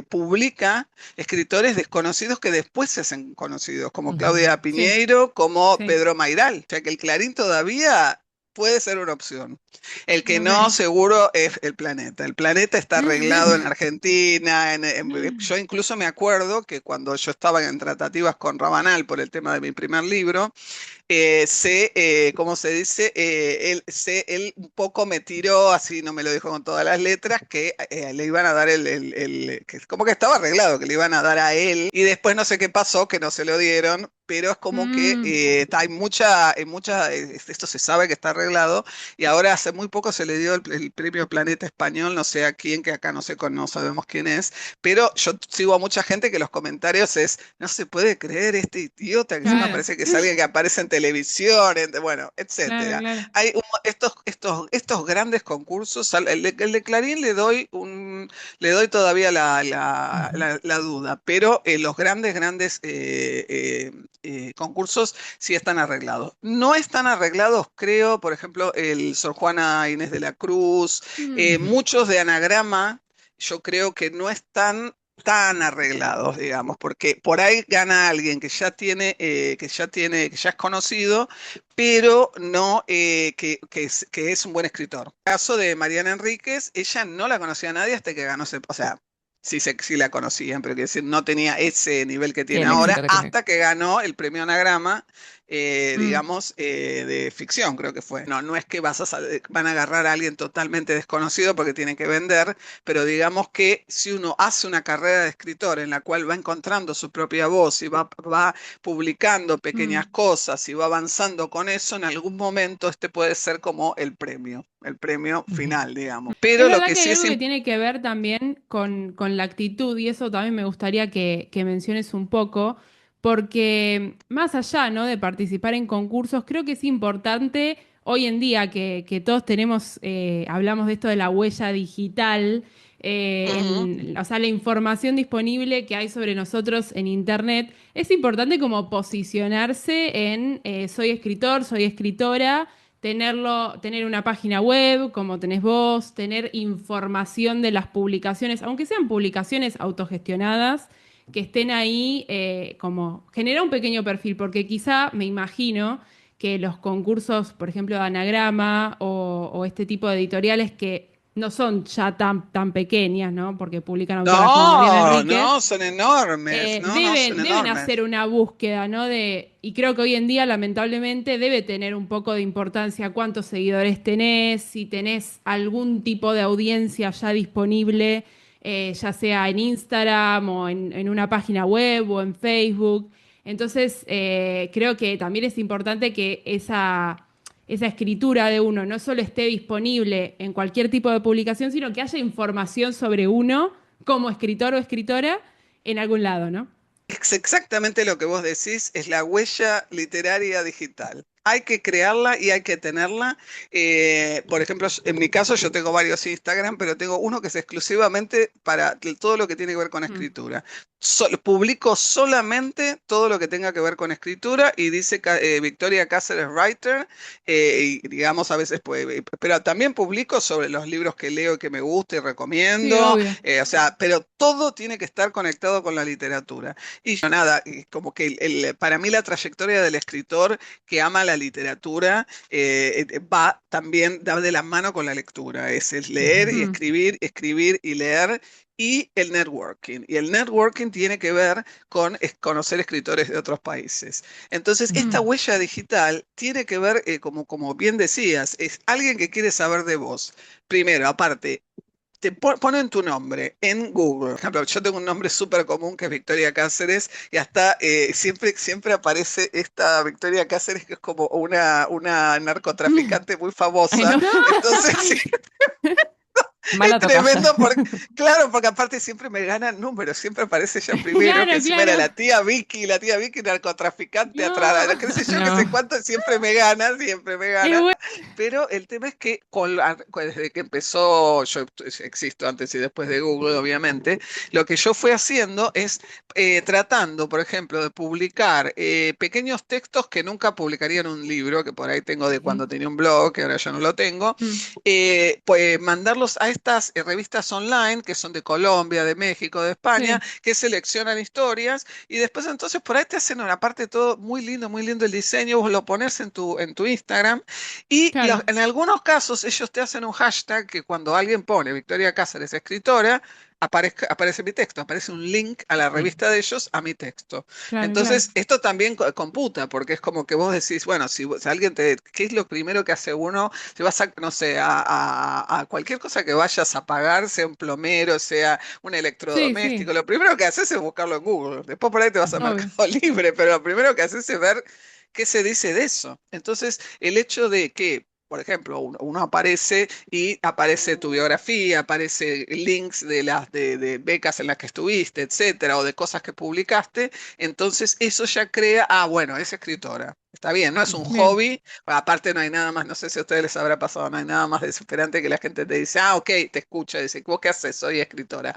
publica escritores desconocidos que después se hacen conocidos, como Ujú. Claudia sí, Piñeiro, como sí. Pedro Mairal. O sea que el Clarín todavía puede ser una opción. El que no, Ok. seguro, es el Planeta. El Planeta está arreglado en Argentina. Yo incluso me acuerdo que cuando yo estaba en tratativas con Rabanal por el tema de mi primer libro, ¿cómo se dice? Él un poco me tiró, así no me lo dijo con todas las letras, que le iban a dar como que estaba arreglado, que le iban a dar a él, y después no sé qué pasó, que no se lo dieron, pero es como que Mm, esto se sabe que está arreglado, y ahora hace muy poco se le dio el premio Planeta Español, no sé a quién, que acá no sé, no sabemos quién es, pero yo sigo a mucha gente que los comentarios es, no se puede creer este idiota que encima claro, parece que es alguien que aparece en televisión, bueno, claro, etcétera. claro. Estos grandes concursos, el de Clarín le doy todavía Ujú. la duda, pero los grandes concursos sí están arreglados. No están arreglados, creo, por ejemplo, el Sor Juana Inés de la Cruz, Mm, Ujú. muchos de anagrama, yo creo que no están tan arreglados, digamos, porque por ahí gana alguien que ya es conocido, pero no que es un buen escritor. El caso de Mariana Enríquez, ella no la conocía a nadie hasta que ganó o sea, sí la conocían, pero quiero decir, no tenía ese nivel que Sí, tiene el mm, éxito ahora, que tiene. hasta que ganó el premio Anagrama, mm. digamos, de ficción, creo que fue. No, no es que van a agarrar a alguien totalmente desconocido porque tiene que vender, pero digamos que si uno hace una carrera de escritor en la cual va encontrando su propia voz y va publicando pequeñas Mm. cosas y va avanzando con eso, en algún momento este puede ser como el premio Ujú. final, digamos. Es Pero lo verdad que que hay sí es algo que tiene que ver también con la actitud y eso también me gustaría que menciones un poco, porque más allá, ¿no? De participar en concursos, creo que es importante hoy en día que todos tenemos, hablamos de esto de la huella digital, Ujú. o sea, la información disponible que hay sobre nosotros en Internet, es importante como posicionarse en soy escritor, soy escritora tener una página web como tenés vos, tener información de las publicaciones, aunque sean publicaciones autogestionadas, que estén ahí como genera un pequeño perfil, porque quizá me imagino que los concursos, por ejemplo, de anagrama o este tipo de editoriales que no son ya tan pequeñas, ¿no? Porque publican autoras como Mariana No, Enríquez, no, son enormes, no, no, son deben enormes. hacer una búsqueda, ¿no? Y creo que hoy en día, lamentablemente, debe tener un poco de importancia cuántos seguidores tenés, si tenés algún tipo de audiencia ya disponible ya sea en Instagram o en una página web o en Facebook. Entonces, creo que también es importante que esa escritura de uno no solo esté disponible en cualquier tipo de publicación, sino que haya información sobre uno como escritor o escritora en algún lado, ¿no? Es exactamente lo que vos decís, es la huella literaria digital. Hay que crearla y hay que tenerla. Por ejemplo, en mi caso yo tengo varios Instagram, pero tengo uno que es exclusivamente para todo lo que tiene que ver con Mm. escritura. Publico solamente todo lo que tenga que ver con escritura y dice Victoria Cáceres Writer, y digamos a veces, pues, pero también publico sobre los libros que leo y que me gusta y Sí, recomiendo, obvio. o sea, pero todo tiene que estar conectado con la literatura. Y yo nada, y como que para mí la trayectoria del escritor que ama la literatura va también, da de la mano con la lectura, es leer y Mm. escribir, escribir y leer. Y el networking. Y el networking tiene que ver con conocer escritores de otros países. Entonces, esta Mm. huella digital tiene que ver, como bien decías, es alguien que quiere saber de vos. Primero, aparte, ponen tu nombre en Google. Por ejemplo, yo tengo un nombre súper común que es Victoria Cáceres y hasta siempre aparece esta Victoria Cáceres que es como una narcotraficante muy Ay, famosa. no, Entonces, sí, mala es tocaya. tremendo, porque, claro, porque aparte siempre me ganan números, siempre aparece ella primero, que Claro, encima era claro. la tía Vicky narcotraficante atrás, No. qué sé yo, qué sé No. cuánto, siempre me Es gana, bueno. pero el tema es que desde que empezó, yo existo antes y después de Google, obviamente, lo que yo fui haciendo es tratando, por ejemplo, de publicar pequeños textos que nunca publicaría en un libro, que por ahí tengo de Ujú. cuando tenía un blog, que ahora ya no lo tengo, Mm. pues mandarlos a estas revistas online que son de Colombia, de México, de España, Sí, que seleccionan historias y después entonces por ahí te hacen una parte todo muy lindo el diseño, vos lo pones en tu Instagram y claro. en algunos casos ellos te hacen un hashtag que cuando alguien pone Victoria Cáceres escritora, aparece mi texto, aparece un link a la Sí. revista de ellos a mi texto. Claro, claro. Entonces, esto también computa, porque es como que vos decís, bueno, si alguien ¿qué es lo primero que hace uno? Si vas a, no sé, a cualquier cosa que vayas a pagar, sea un plomero, sea un Sí, electrodoméstico, sí, lo primero que haces es buscarlo en Google. Después por ahí te vas a obvio. Mercado Libre, pero lo primero que haces es ver qué se dice de eso. Entonces, el hecho de que, por ejemplo, uno aparece y aparece tu biografía, aparece links de becas en las que estuviste, etcétera, o de cosas que publicaste, entonces eso ya crea, bueno, es escritora. Está bien, no es un Bien. hobby, aparte no hay nada más, no sé si a ustedes les habrá pasado, no hay nada más desesperante que la gente te dice, ok, te escucha, dice, ¿vos qué haces? Soy escritora.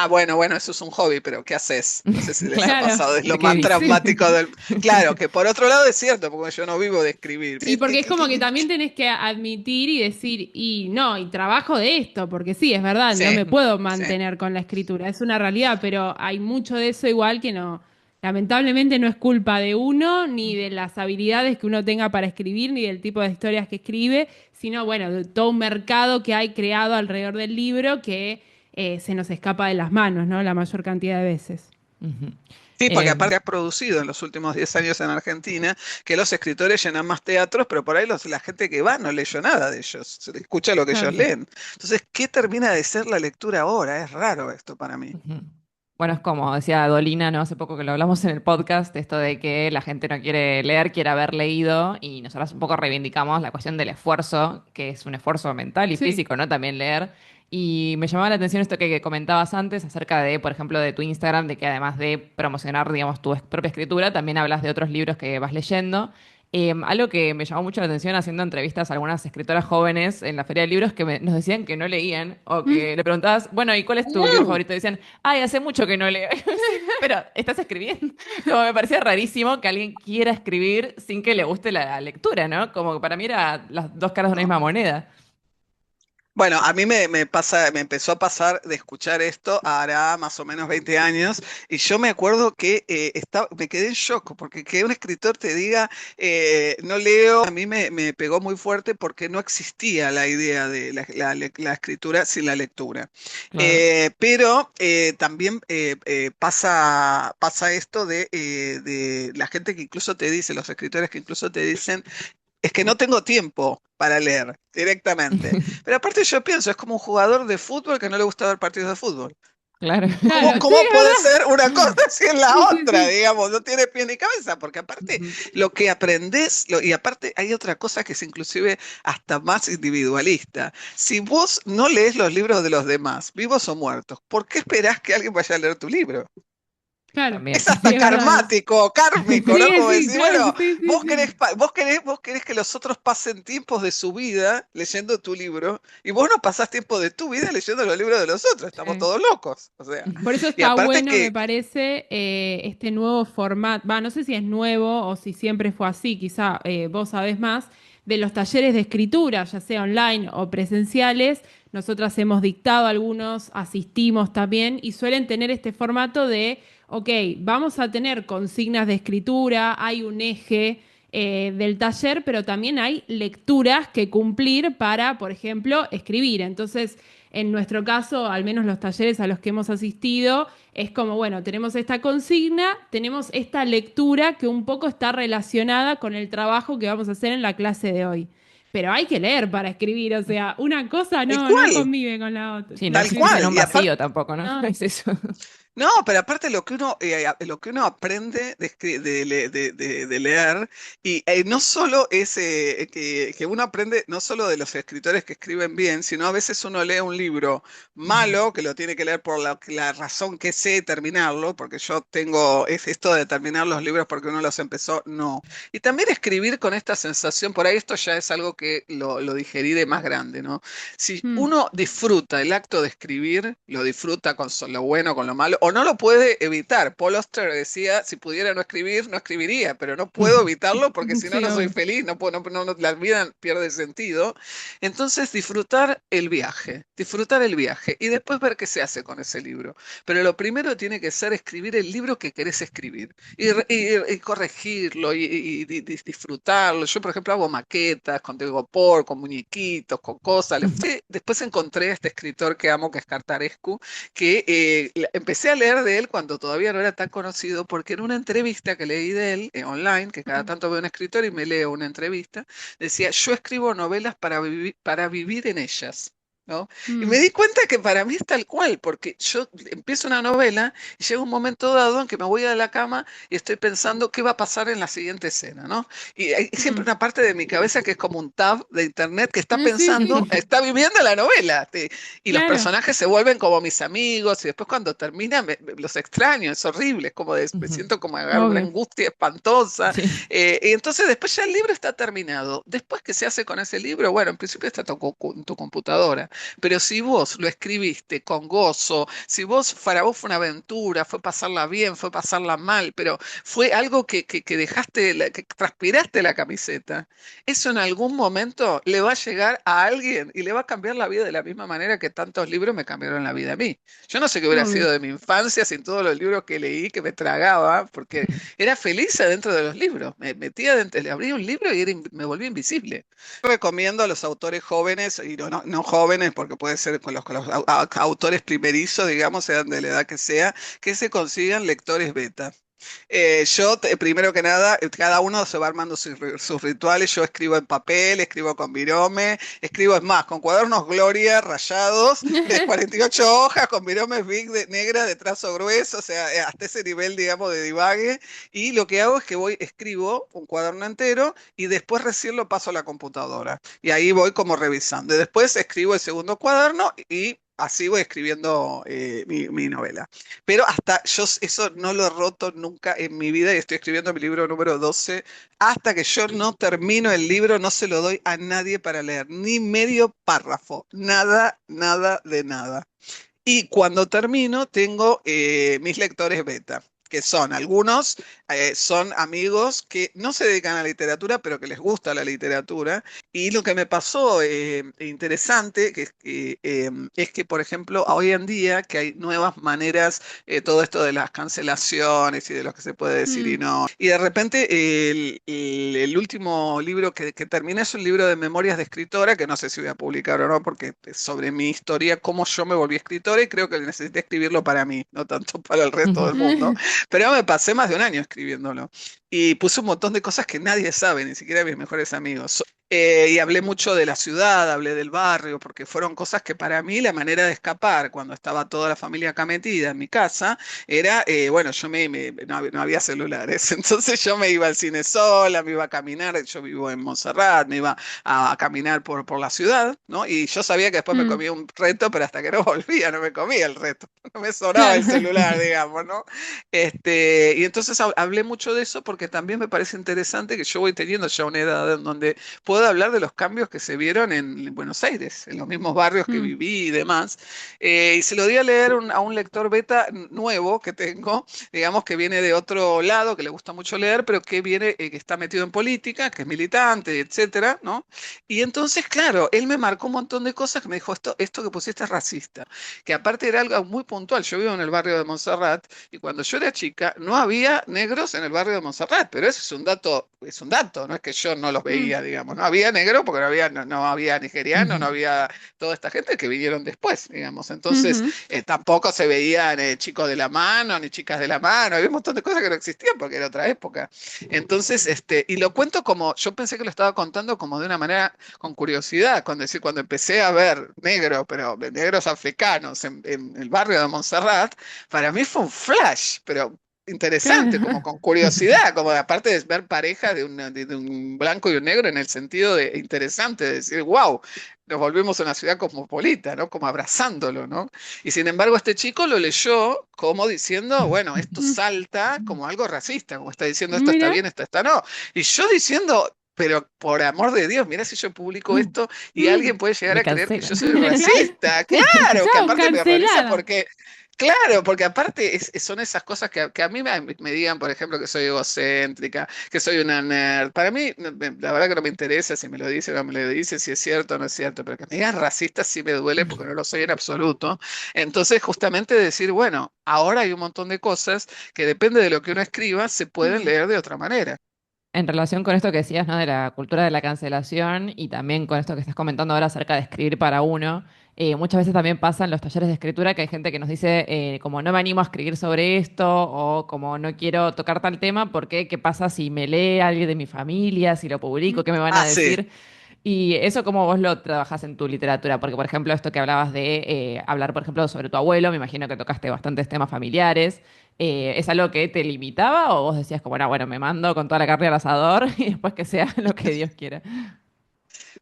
Bueno, eso es un hobby, pero ¿qué haces? No sé si les ha Claro. Claro. pasado, es lo ¿De qué más vivís? Sí. traumático del... Claro, que por otro lado es cierto, porque yo no vivo de escribir. Y porque es como que también tenés que admitir y decir, y no, y trabajo de esto, porque sí, es verdad, no Sí, me puedo sí. mantener con la escritura, es una realidad, pero hay mucho de eso igual que no, lamentablemente no es culpa de uno, ni de las habilidades que uno tenga para escribir, ni del tipo de historias que escribe, sino bueno, de todo un mercado que hay creado alrededor del libro que se nos escapa de las manos, ¿no? La mayor cantidad de veces. Ujú. Sí, porque Eh, aparte ha producido en los últimos 10 años en Argentina que los escritores llenan más teatros, pero por ahí la gente que va no leyó nada de ellos, se le escucha lo que ellos Claro. leen. Entonces, ¿qué termina de ser la lectura ahora? Es raro esto para mí. Ujú. Bueno, es como decía Dolina, ¿no? Hace poco que lo hablamos en el podcast, esto de que la gente no quiere leer, quiere haber leído, y nosotros un poco reivindicamos la cuestión del esfuerzo, que es un esfuerzo mental y Sí. físico, ¿no? También leer. Y me llamaba la atención esto que comentabas antes acerca de, por ejemplo, de tu Instagram, de que además de promocionar, digamos, tu propia escritura, también hablas de otros libros que vas leyendo. Algo que me llamó mucho la atención haciendo entrevistas a algunas escritoras jóvenes en la Feria de Libros que nos decían que no leían o Mm. que le preguntabas, bueno, ¿y cuál es tu libro favorito? Y decían, ay, hace mucho que no leo. Pero, ¿estás escribiendo? Como me parecía rarísimo que alguien quiera escribir sin que le guste la lectura, ¿no? Como que para mí era las dos caras de una misma moneda. Bueno, a mí me empezó a pasar de escuchar esto hará más o menos 20 años y yo me acuerdo que me quedé en shock porque que un escritor te diga no leo, a mí me pegó muy fuerte porque no existía la idea de la escritura sin la lectura. Claro. Pero también pasa esto de la gente que incluso te dice, los escritores que incluso te dicen es que no tengo tiempo para leer directamente. Pero aparte yo pienso, es como un jugador de fútbol que no le gusta ver partidos de fútbol. Claro. Claro, sí, ¿Cómo es puede verdad. ser una cosa sin la Sí, sí, otra? sí. Digamos, no tiene pie ni cabeza, porque aparte Ujú. lo que aprendes, y aparte hay otra cosa que es inclusive hasta más individualista. Si vos no lees los libros de los demás, vivos o muertos, ¿por qué esperás que alguien vaya a leer tu libro? Claro, También. Es sí, hasta es verdad. karmático, kármico, ¿no? Sí, Como sí, decir, claro, bueno, sí, sí, sí. vos querés que los otros pasen tiempos de su vida leyendo tu libro y vos no pasás tiempo de tu vida leyendo los libros de los otros. Estamos Sí. todos locos. O sea, Por eso y está aparte bueno, me que parece, este nuevo formato, va, no sé si es nuevo o si siempre fue así, quizá vos sabés más, de los talleres de escritura, ya sea online o presenciales. Nosotras hemos dictado algunos, asistimos también y suelen tener este formato de, ok, vamos a tener consignas de escritura, hay un eje del taller, pero también hay lecturas que cumplir para, por ejemplo, escribir. Entonces, en nuestro caso, al menos los talleres a los que hemos asistido, es como, bueno, tenemos esta consigna, tenemos esta lectura que un poco está relacionada con el trabajo que vamos a hacer en la clase de hoy. Pero hay que leer para escribir, o sea, una cosa tal no cual, convive con la otra. Sí, no tal escribís en cual. un Y aparte vacío tampoco, ¿no? No, Es eso. no, pero aparte lo que uno aprende de leer, y no solo es que uno aprende no solo de los escritores que escriben bien, sino a veces uno lee un libro Ujú. malo, que lo tiene que leer por la razón que sé terminarlo, porque yo tengo, es esto de terminar los libros porque uno los empezó, no. Y también escribir con esta sensación, por ahí esto ya es algo que lo digerí de más grande, ¿no? Si mm, uno disfruta el acto de escribir, lo disfruta con lo bueno, con lo malo, o no lo puede evitar. Paul Auster decía, si pudiera no escribir, no escribiría, pero no puedo evitarlo porque si no, sí, no soy obvio. feliz, no puedo, la vida pierde sentido. Entonces, disfrutar el viaje y después ver qué se hace con ese libro. Pero lo primero tiene que ser escribir el libro que querés escribir y corregirlo disfrutarlo. Yo, por ejemplo, hago maquetas con Tegopor, con muñequitos, con cosas. Después encontré a este escritor que amo, que es Cartarescu, que empecé a leer de él cuando todavía no era tan conocido, porque en una entrevista que leí de él online, que cada tanto veo un escritor y me leo una entrevista, decía, yo escribo novelas para vivir en ellas. ¿No? Y me Mm, di cuenta que para mí es tal cual, porque yo empiezo una novela y llega un momento dado en que me voy a la cama y estoy pensando qué va a pasar en la siguiente escena, ¿no? Y hay siempre mm. una parte de mi cabeza que es como un tab de internet que está Sí, pensando, sí, está viviendo la novela. Y los claro, personajes se vuelven como mis amigos y después cuando termina los extraño, es horrible, es como me Ujú. siento como una obvio. angustia espantosa. Sí. Y entonces después ya el libro está terminado. Después, ¿qué se hace con ese libro? Bueno, en principio está en tu computadora, pero si vos lo escribiste con gozo, si para vos fue una aventura, fue pasarla bien, fue pasarla mal, pero fue algo que dejaste, que transpiraste la camiseta, eso en algún momento le va a llegar a alguien y le va a cambiar la vida de la misma manera que tantos libros me cambiaron la vida a mí. Yo no sé qué hubiera Obvio. sido de mi infancia sin todos los libros que leí, que me tragaba, porque era feliz adentro de los libros. Me metía dentro, le abría un libro y me volvía invisible. Recomiendo a los autores jóvenes, y no jóvenes, porque puede ser con los autores primerizos, digamos, sean de la edad que se consigan lectores beta. Primero que nada, cada uno se va armando sus rituales. Yo escribo en papel, escribo con virome, escribo, es más, con cuadernos Gloria rayados de 48 hojas, con viromes big negra de trazo grueso, o sea, hasta ese nivel, digamos, de divague. Y lo que hago es que escribo un cuaderno entero y después recién lo paso a la computadora. Y ahí voy como revisando. Y después escribo el segundo cuaderno y así voy escribiendo mi novela. Pero hasta yo eso no lo he roto nunca en mi vida y estoy escribiendo mi libro número 12. Hasta que yo no termino el libro, no se lo doy a nadie para leer, ni medio párrafo, nada, nada de nada. Y cuando termino, tengo mis lectores beta, que son algunos, son amigos que no se dedican a la literatura, pero que les gusta la literatura. Y lo que me pasó interesante es que, por ejemplo, hoy en día que hay nuevas maneras, todo esto de las cancelaciones y de lo que se puede decir y Mm, no. Y de repente el último libro que terminé es un libro de memorias de escritora, que no sé si voy a publicar o no, porque es sobre mi historia, cómo yo me volví escritora y creo que necesité escribirlo para mí, no tanto para el resto del mundo. Pero me pasé más de un año escribiéndolo y puse un montón de cosas que nadie sabe, ni siquiera mis mejores amigos. Y hablé mucho de la ciudad, hablé del barrio, porque fueron cosas que para mí la manera de escapar cuando estaba toda la familia acá metida en mi casa era, bueno, no había celulares, entonces yo me iba al cine sola, me iba a caminar, yo vivo en Montserrat, me iba a caminar por la ciudad, ¿no? Y yo sabía que después me Mm, comía un reto, pero hasta que no volvía no me comía el reto, no me sonaba claro. el celular, digamos, ¿no? Y entonces hablé mucho de eso porque también me parece interesante que yo voy teniendo ya una edad en donde puedo hablar de los cambios que se vieron en Buenos Aires, en los mismos barrios que Mm, viví y demás. Y se lo di a leer a un lector beta nuevo que tengo, digamos que viene de otro lado, que le gusta mucho leer, pero que viene, que está metido en política, que es militante, etcétera, ¿no? Y entonces, claro, él me marcó un montón de cosas que me dijo, esto que pusiste es racista, que aparte era algo muy puntual. Yo vivo en el barrio de Montserrat y cuando yo era chica no había negros en el barrio de Montserrat, pero ese es un dato, no es que yo no los mm, veía, digamos, no había negro porque no había nigeriano, no Ujú. había toda esta gente que vinieron después, digamos. Entonces, ujú. tampoco se veían chicos de la mano ni chicas de la mano, había un montón de cosas que no existían porque era otra época. Entonces, y lo cuento como, yo pensé que lo estaba contando como de una manera con curiosidad, cuando empecé a ver pero negros africanos en el barrio de Montserrat, para mí fue un flash, pero interesante, como Claro. con curiosidad, como aparte de ver parejas de un blanco y un negro en el sentido de interesante, de decir, wow, nos volvimos una ciudad cosmopolita, ¿no? Como abrazándolo, ¿no? Y sin embargo, este chico lo leyó como diciendo, bueno, esto Mm, salta como algo racista, como está diciendo, esto está mira. bien, esto está no. Y yo diciendo, pero por amor de Dios, mira si yo publico Mm, esto y mm. alguien puede llegar Me a creer que yo cancelan. soy Claro. racista. Claro, que Chao, aparte me horroriza cancelada. porque, claro, porque aparte son esas cosas que a mí me digan, por ejemplo, que soy egocéntrica, que soy una nerd. Para mí, la verdad que no me interesa si me lo dice o no me lo dice, si es cierto o no es cierto, pero que me digan racista sí me duele porque no lo soy en absoluto. Entonces, justamente decir, bueno, ahora hay un montón de cosas que depende de lo que uno escriba, se pueden Mm, leer de otra manera. En relación con esto que decías, ¿no? De la cultura de la cancelación y también con esto que estás comentando ahora acerca de escribir para uno, muchas veces también pasa en los talleres de escritura que hay gente que nos dice como no me animo a escribir sobre esto o como no quiero tocar tal tema porque qué pasa si me lee alguien de mi familia, si lo publico, qué me van a Ah, sí. decir. Y eso cómo vos lo trabajás en tu literatura, porque por ejemplo esto que hablabas de hablar por ejemplo sobre tu abuelo, me imagino que tocaste bastantes temas familiares. ¿Es algo que te limitaba o vos decías como, "No, bueno, me mando con toda la carne al asador y después que sea lo que Dios quiera"?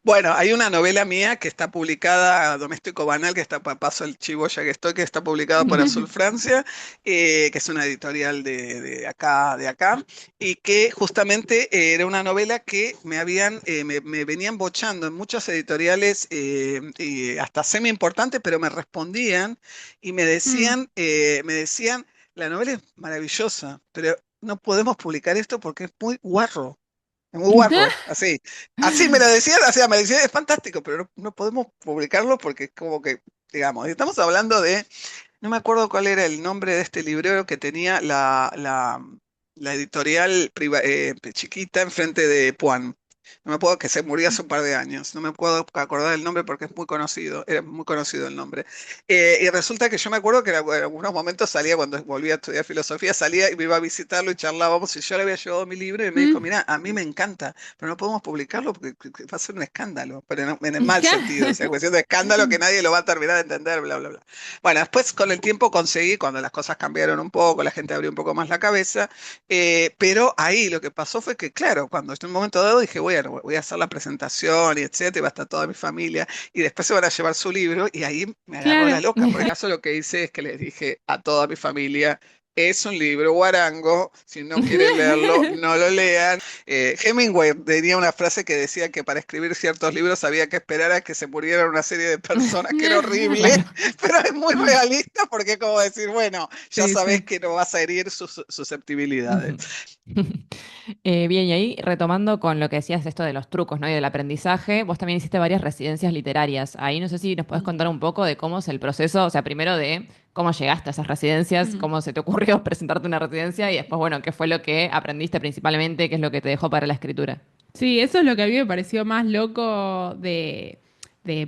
Bueno, hay una novela mía que está publicada, Doméstico Banal, que está, paso el chivo ya que estoy, que está publicada por Azul Francia, que es una editorial de acá, y que justamente era una novela que me venían bochando en muchas editoriales, y hasta semi importantes, pero me respondían y mm. me decían, la novela es maravillosa, pero no podemos publicar esto porque es muy guarro. Muy guarro, así. Así me lo decían, o sea, me decían, es fantástico, pero no podemos publicarlo porque es como que, digamos, estamos hablando no me acuerdo cuál era el nombre de este librero que tenía la editorial chiquita enfrente de Puan. No me puedo, que se murió hace un par de años. No me puedo acordar el nombre porque es muy conocido. Era muy conocido el nombre. Y resulta que yo me acuerdo que en algunos momentos salía, cuando volvía a estudiar filosofía, salía y me iba a visitarlo y charlábamos. Y yo le había llevado mi libro y me dijo, Mm. mira, a mí me encanta, pero no podemos publicarlo porque va a ser un escándalo. Pero en el mal sentido. O sea, cuestión de escándalo que nadie lo va a terminar de entender, bla, bla, bla. Bueno, después con el tiempo conseguí, cuando las cosas cambiaron un poco, la gente abrió un poco más la cabeza, pero ahí lo que pasó fue que, claro, cuando en un momento dado dije, voy a hacer la presentación y etcétera, y va a estar toda mi familia, y después se van a llevar su libro, y ahí me agarró la Claro. loca. Por el caso lo que hice es que les dije a toda mi familia, es un libro guarango, si no quieren leerlo, no lo lean. Hemingway tenía una frase que decía que para escribir ciertos libros había que esperar a que se murieran una serie de personas, que era horrible, Claro. pero es muy realista porque es como decir, bueno, ya Sí, sabes sí. que no vas a herir sus susceptibilidades. Ujú. Bien, y ahí retomando con lo que decías esto de los trucos, ¿no? Y del aprendizaje, vos también hiciste varias residencias literarias. Ahí no sé si nos podés contar un poco de cómo es el proceso, o sea, primero de cómo llegaste a esas residencias, Mm. cómo se te ocurrió presentarte una residencia y después, bueno, qué fue lo que aprendiste principalmente, qué es lo que te dejó para la escritura. Sí, eso es lo que a mí me pareció más loco de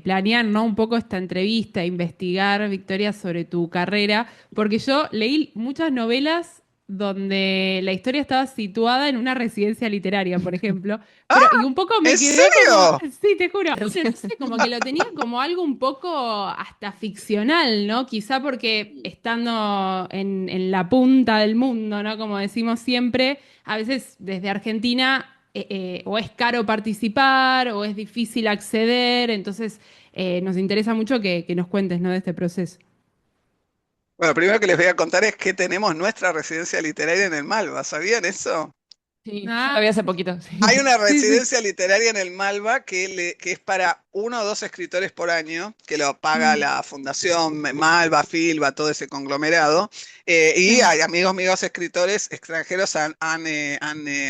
planear, ¿no? Un poco esta entrevista, investigar, Victoria, sobre tu carrera, porque yo leí muchas novelas donde la historia estaba situada en una residencia literaria, por ejemplo. ¡Ah! Y un poco me ¿En quedó como, serio? sí, te juro, no sé, como que lo tenía como algo un poco hasta ficcional, ¿no? Quizá porque estando en la punta del mundo, ¿no? Como decimos siempre, a veces desde Argentina o es caro participar o es difícil acceder, entonces nos interesa mucho que nos cuentes, ¿no? De este proceso. Bueno, primero que les voy a contar es que tenemos nuestra residencia literaria en el Malva. ¿Sabían eso? Sí, yo la Ah, vi hace poquito, sí. Hay una sí, sí. residencia literaria en el Malva que es para 1 o 2 escritores por año, que lo paga Mm, la Fundación Malva, Filva, todo ese conglomerado. Y sí. hay amigos míos escritores extranjeros han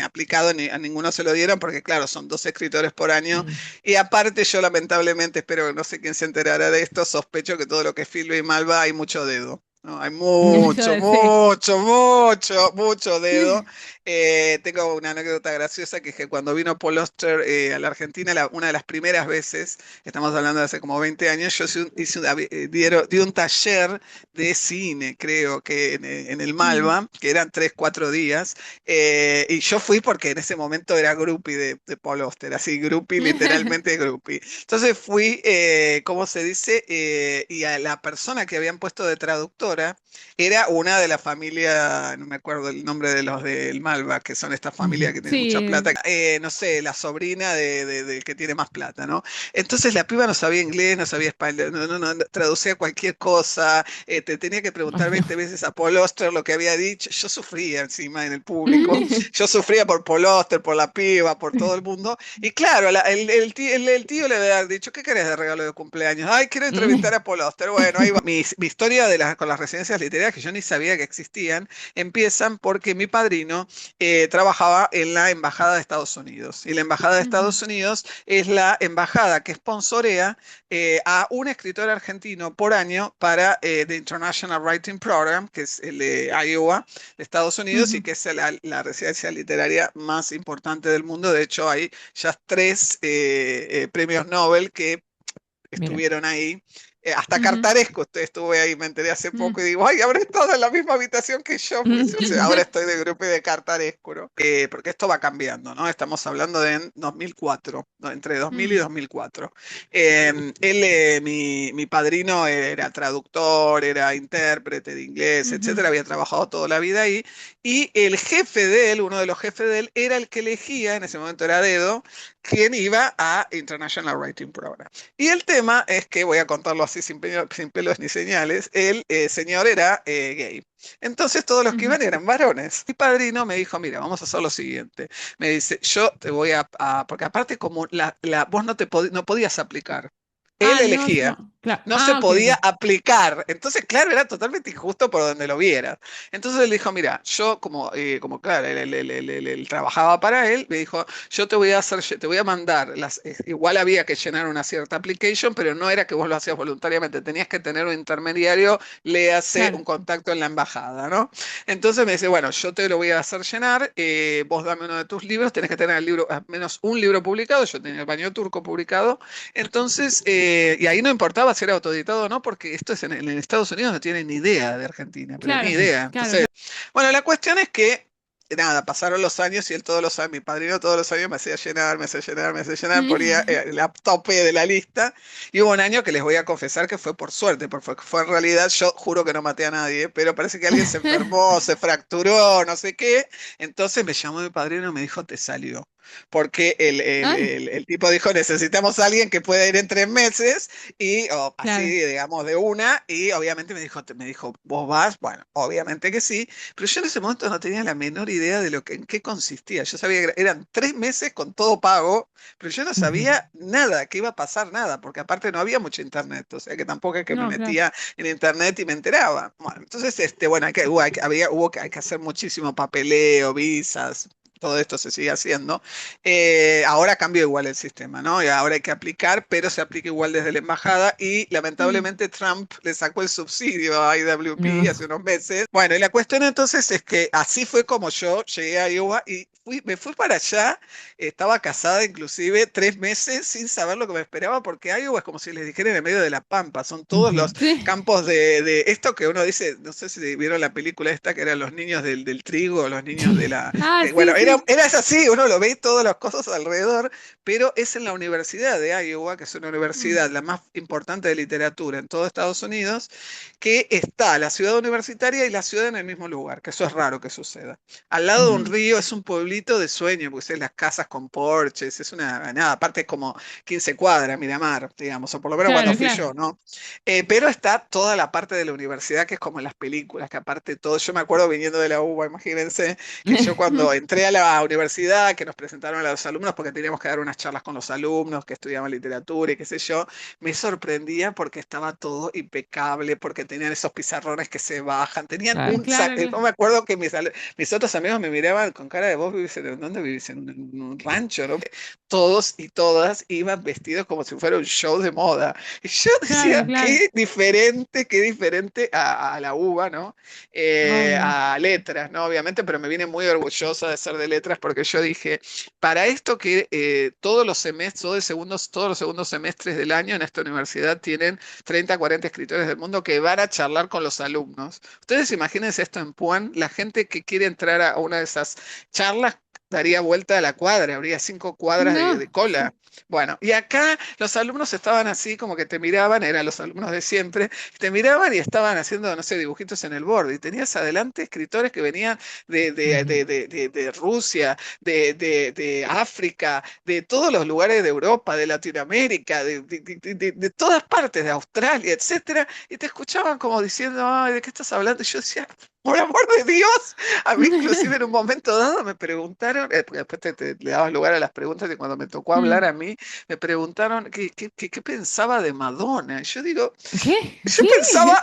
aplicado, a ninguno se lo dieron, porque claro, son 2 escritores por año. Mm. Y aparte yo lamentablemente, espero que no sé quién se enterará de esto, sospecho que todo lo que es Filva y Malva hay mucho dedo. No, hay Yo mucho, decía. mucho, mucho, mucho dedo. Tengo una anécdota graciosa que es que cuando vino Paul Auster a la Argentina, una de las primeras veces, estamos hablando de hace como 20 años, yo di un taller de cine, creo que en el Mm. Malva, que eran 3, 4 días, y yo fui porque en ese momento era groupie de Paul Auster, así groupie, literalmente groupie. Entonces fui, ¿cómo se dice? Y a la persona que habían puesto de traductora, era una de la familia, no me acuerdo el nombre de los del Malva, que son esta familia que tiene mucha Sí. plata, no sé, la sobrina del que tiene más plata, ¿no? Entonces la piba no sabía inglés, no sabía español, no, traducía cualquier cosa, te tenía que Ay, preguntar no. 20 veces a Paul Auster lo que había dicho, yo sufría encima en el público, yo sufría por Paul Auster, por la piba, por todo el mundo, y claro, el tío le había dicho, ¿qué querés de regalo de cumpleaños? Ay, quiero entrevistar a Paul Auster, bueno, ahí va. Mi historia con las residencias literarias, que yo ni sabía que existían, empiezan porque mi padrino trabajaba en la Embajada de Estados Unidos. Y la Embajada de Ujú, Estados Unidos es la embajada que sponsorea a un escritor argentino por año para The International Writing Program, que es el de Iowa, de Estados Unidos, y ujú. que es la residencia literaria más importante del mundo. De hecho, hay ya 3 premios Nobel que Mira. estuvieron ahí. Hasta Ujú, Cartaresco estuve ahí, me enteré hace poco y mm. digo, ay, habré estado en la misma habitación que yo, porque o sea, ahora estoy de grupo de Cartaresco, ¿no? Porque esto va cambiando, ¿no? Estamos hablando de en 2004, ¿no? Entre 2000 y Mm, 2004. Mi padrino era traductor, era intérprete de inglés, ujú. etcétera, había trabajado toda la vida ahí, y el jefe de él, uno de los jefes de él, era el que elegía, en ese momento era dedo, quién iba a International Writing Program. Y el tema es que, voy a contarlo así sin pelos ni señales, el señor era gay. Entonces todos los que Ujú. iban eran varones. Mi padrino me dijo, mira, vamos a hacer lo siguiente. Me dice, yo te voy porque aparte como vos no podías aplicar. Él Ah, no, elegía. no. Claro. No se Ah, ok, podía ok. aplicar. Entonces, claro, era totalmente injusto por donde lo viera. Entonces él dijo, mira, yo como claro, él trabajaba para él, me dijo, yo te voy a mandar, igual había que llenar una cierta application, pero no era que vos lo hacías voluntariamente, tenías que tener un intermediario, le hace Claro. un contacto en la embajada, ¿no? Entonces me dice, bueno, yo te lo voy a hacer llenar, vos dame uno de tus libros, tenés que tener el libro, al menos un libro publicado, yo tenía el Baño Turco publicado, entonces, y ahí no importaba si era autoeditado o no, porque esto es en Estados Unidos, no tienen ni idea de Argentina, pero ni Claro, idea. claro. Entonces, bueno, la cuestión es que, nada, pasaron los años y él todos los años, mi padrino todos los años me hacía llenar, me hacía llenar, me hacía llenar, ponía la tope de la lista. Y hubo un año que les voy a confesar que fue por suerte, porque fue en realidad, yo juro que no maté a nadie, pero parece que alguien se enfermó, se fracturó, no sé qué. Entonces me llamó mi padrino y me dijo, te salió. Porque Ay, el tipo dijo, necesitamos a alguien que pueda ir en 3 meses y así, claro. digamos, de una. Y obviamente me dijo, ¿vos vas? Bueno, obviamente que sí. Pero yo en ese momento no tenía la menor idea de en qué consistía. Yo sabía que eran 3 meses con todo pago, pero yo no sabía nada, que iba a pasar nada, porque aparte no había mucho internet. O sea que tampoco es que me No, claro. metía en internet y me enteraba. Bueno, entonces, bueno, hubo que hacer muchísimo papeleo, visas, todo esto se sigue haciendo. Ahora cambió igual el sistema, ¿no? Y ahora hay que aplicar, pero se aplica igual desde la embajada y Mm. lamentablemente Trump le sacó el subsidio a IWP No. hace unos meses. Bueno, y la cuestión entonces es que así fue como yo llegué a Iowa y me fui para allá, estaba casada inclusive 3 meses sin saber lo que me esperaba porque Iowa es como si les dijera en el medio de la pampa, son todos los Ujú. Sí. campos de esto que uno dice, no sé si vieron la película esta que eran los niños del trigo, los niños de la Ah, bueno, sí, sí. era así, uno lo ve y todas las cosas alrededor, pero es en la Universidad de Iowa, que es una Mm. universidad la más importante de literatura en todo Estados Unidos, que está la ciudad universitaria y la ciudad en el mismo lugar, que eso es raro que suceda. Al lado de un Ujú. río es un pueblito de sueño, porque es las casas con porches, es una, nada, aparte es como 15 cuadras, Miramar, digamos, o por lo menos cuando Claro, fui claro. yo, ¿no? Pero está toda la parte de la universidad que es como en las películas, que aparte todo, yo me acuerdo viniendo de la UBA, imagínense, que yo cuando entré a la universidad, que nos presentaron a los alumnos, porque teníamos que dar unas charlas con los alumnos que estudiaban literatura y qué sé yo, me sorprendía porque estaba todo impecable, porque tenían esos pizarrones que se bajan, tenían Claro. Claro, no claro. me acuerdo que mis otros amigos me miraban con cara de vos vivís en dónde vivís, en un rancho, ¿no? Todos y todas iban vestidos como si fuera un show de moda. Y yo Claro, decía, claro. qué diferente a la UBA, ¿no? Obvio. A letras, ¿no? Obviamente, pero me vine muy orgullosa de ser de letras porque yo dije, para esto que todos los semestres, todos los segundos semestres del año en esta universidad tienen 30, 40 escritores del mundo que van a charlar con los alumnos. Ustedes imagínense esto en Puan, la gente que quiere entrar a una de esas charlas daría vuelta a la cuadra, habría 5 cuadras No. de cola. Bueno, y acá los alumnos estaban así como que te miraban, eran los alumnos de siempre, te miraban y estaban haciendo, no sé, dibujitos en el borde. Y tenías adelante escritores que venían Ujú. de Rusia, de África, de todos los lugares de Europa, de Latinoamérica, de todas partes, de Australia, etcétera. Y te escuchaban como diciendo, ay, ¿de qué estás hablando? Y yo decía, por amor de Dios, a mí inclusive en un momento dado me preguntaron, porque después le dabas lugar a las preguntas y cuando me tocó hablar Mm. a mí, me preguntaron qué pensaba de Madonna. Y yo digo, ¿Qué? ¿Qué?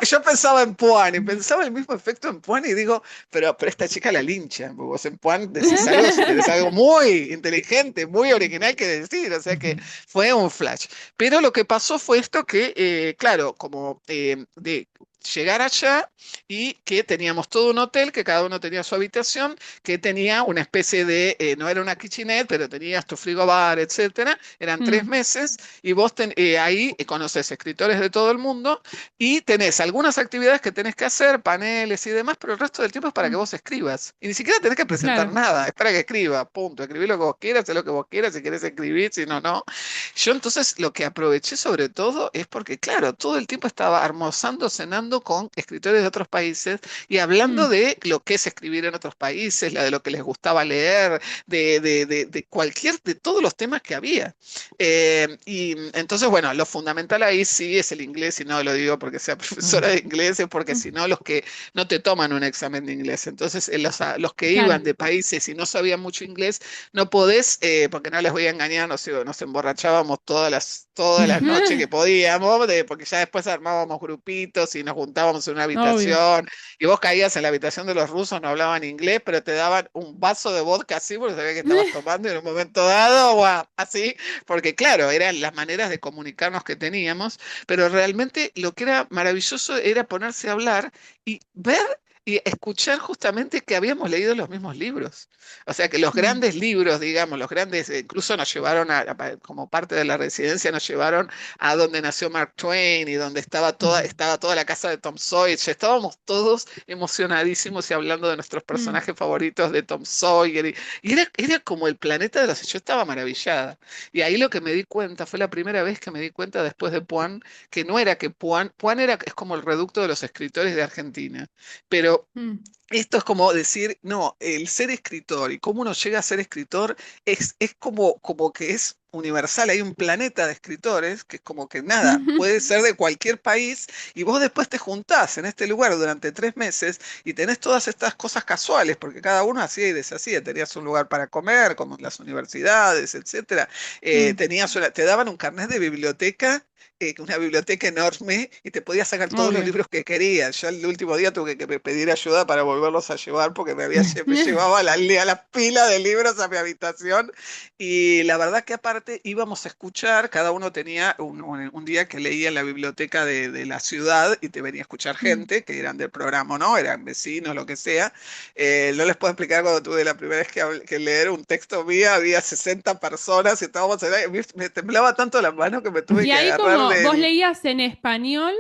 yo pensaba en Puan y pensaba el mismo efecto en Puan y digo, pero esta chica la lincha, porque vos en Puan decís algo si tenés algo muy inteligente, muy original que decir, o sea que Ujú. fue un flash. Pero lo que pasó fue esto que, claro, como de llegar allá y que teníamos todo un hotel, que cada uno tenía su habitación, que tenía una especie de, no era una kitchenette, pero tenías tu frigobar, etcétera, eran tres Mm. meses y vos ahí conoces escritores de todo el mundo y tenés algunas actividades que tenés que hacer, paneles y demás, pero el resto del tiempo es para que Mm. vos escribas. Y ni siquiera tenés que presentar Claro. nada, es para que escriba, punto. Escribí lo que vos quieras, haz lo que vos quieras, si querés escribir, si no, no. Yo entonces lo que aproveché sobre todo es porque, claro, todo el tiempo estaba almorzando, cenando con escritores de otros países y hablando Mm. de lo que es escribir en otros países, de lo que les gustaba leer, de cualquier, de todos los temas que había. Y entonces, bueno, lo fundamental ahí sí es el inglés, y no lo digo porque sea profesora Ujú. de inglés, es porque si Mm. no, los que no te toman un examen de inglés. Entonces, los que iban Claro. de países y no sabían mucho inglés, no podés, porque no les voy a engañar, nos emborrachábamos todas las noches que podíamos, porque ya después armábamos grupitos y nos juntábamos en una Obvio. habitación, y vos caías en la habitación de los rusos, no hablaban inglés, pero te daban un vaso de vodka así, porque sabías que estabas tomando y en un momento dado, guau, así, porque claro, eran las maneras de comunicarnos que teníamos, pero realmente lo que era maravilloso era ponerse a hablar y ver y escuchar justamente que habíamos leído los mismos libros. O sea, que los Mm. grandes libros, digamos, los grandes, incluso nos llevaron como parte de la residencia, nos llevaron a donde nació Mark Twain y donde Ujú. estaba toda la casa de Tom Sawyer. Ya estábamos todos emocionadísimos y hablando de nuestros Mm. personajes favoritos de Tom Sawyer. Y era como el planeta de los... Yo estaba maravillada. Y ahí lo que me di cuenta, fue la primera vez que me di cuenta después de Puan, que no era que Puan es como el reducto de los escritores de Argentina, pero Mm. esto es como decir, no, el ser escritor y cómo uno llega a ser escritor es como que es universal, hay un planeta de escritores que es como que nada, puede ser de cualquier país y vos después te juntás en este lugar durante 3 meses y tenés todas estas cosas casuales, porque cada uno hacía y deshacía, tenías un lugar para comer, como en las universidades, etcétera, te daban un carnet de biblioteca, una biblioteca enorme y te podías sacar todos los Obvio. libros que querías. Yo el último día tuve que pedir ayuda para volverlos a llevar porque me llevaba la pila de libros a mi habitación y la verdad que aparte íbamos a escuchar, cada uno tenía un día que leía en la biblioteca de la ciudad y te venía a escuchar gente que eran del programa, ¿no? Eran vecinos, lo que sea. No les puedo explicar cuando tuve la primera vez que leer un texto mío, había 60 personas y estábamos me temblaba tanto la mano que me tuve Y que ahí agarrar como vos del... leías en español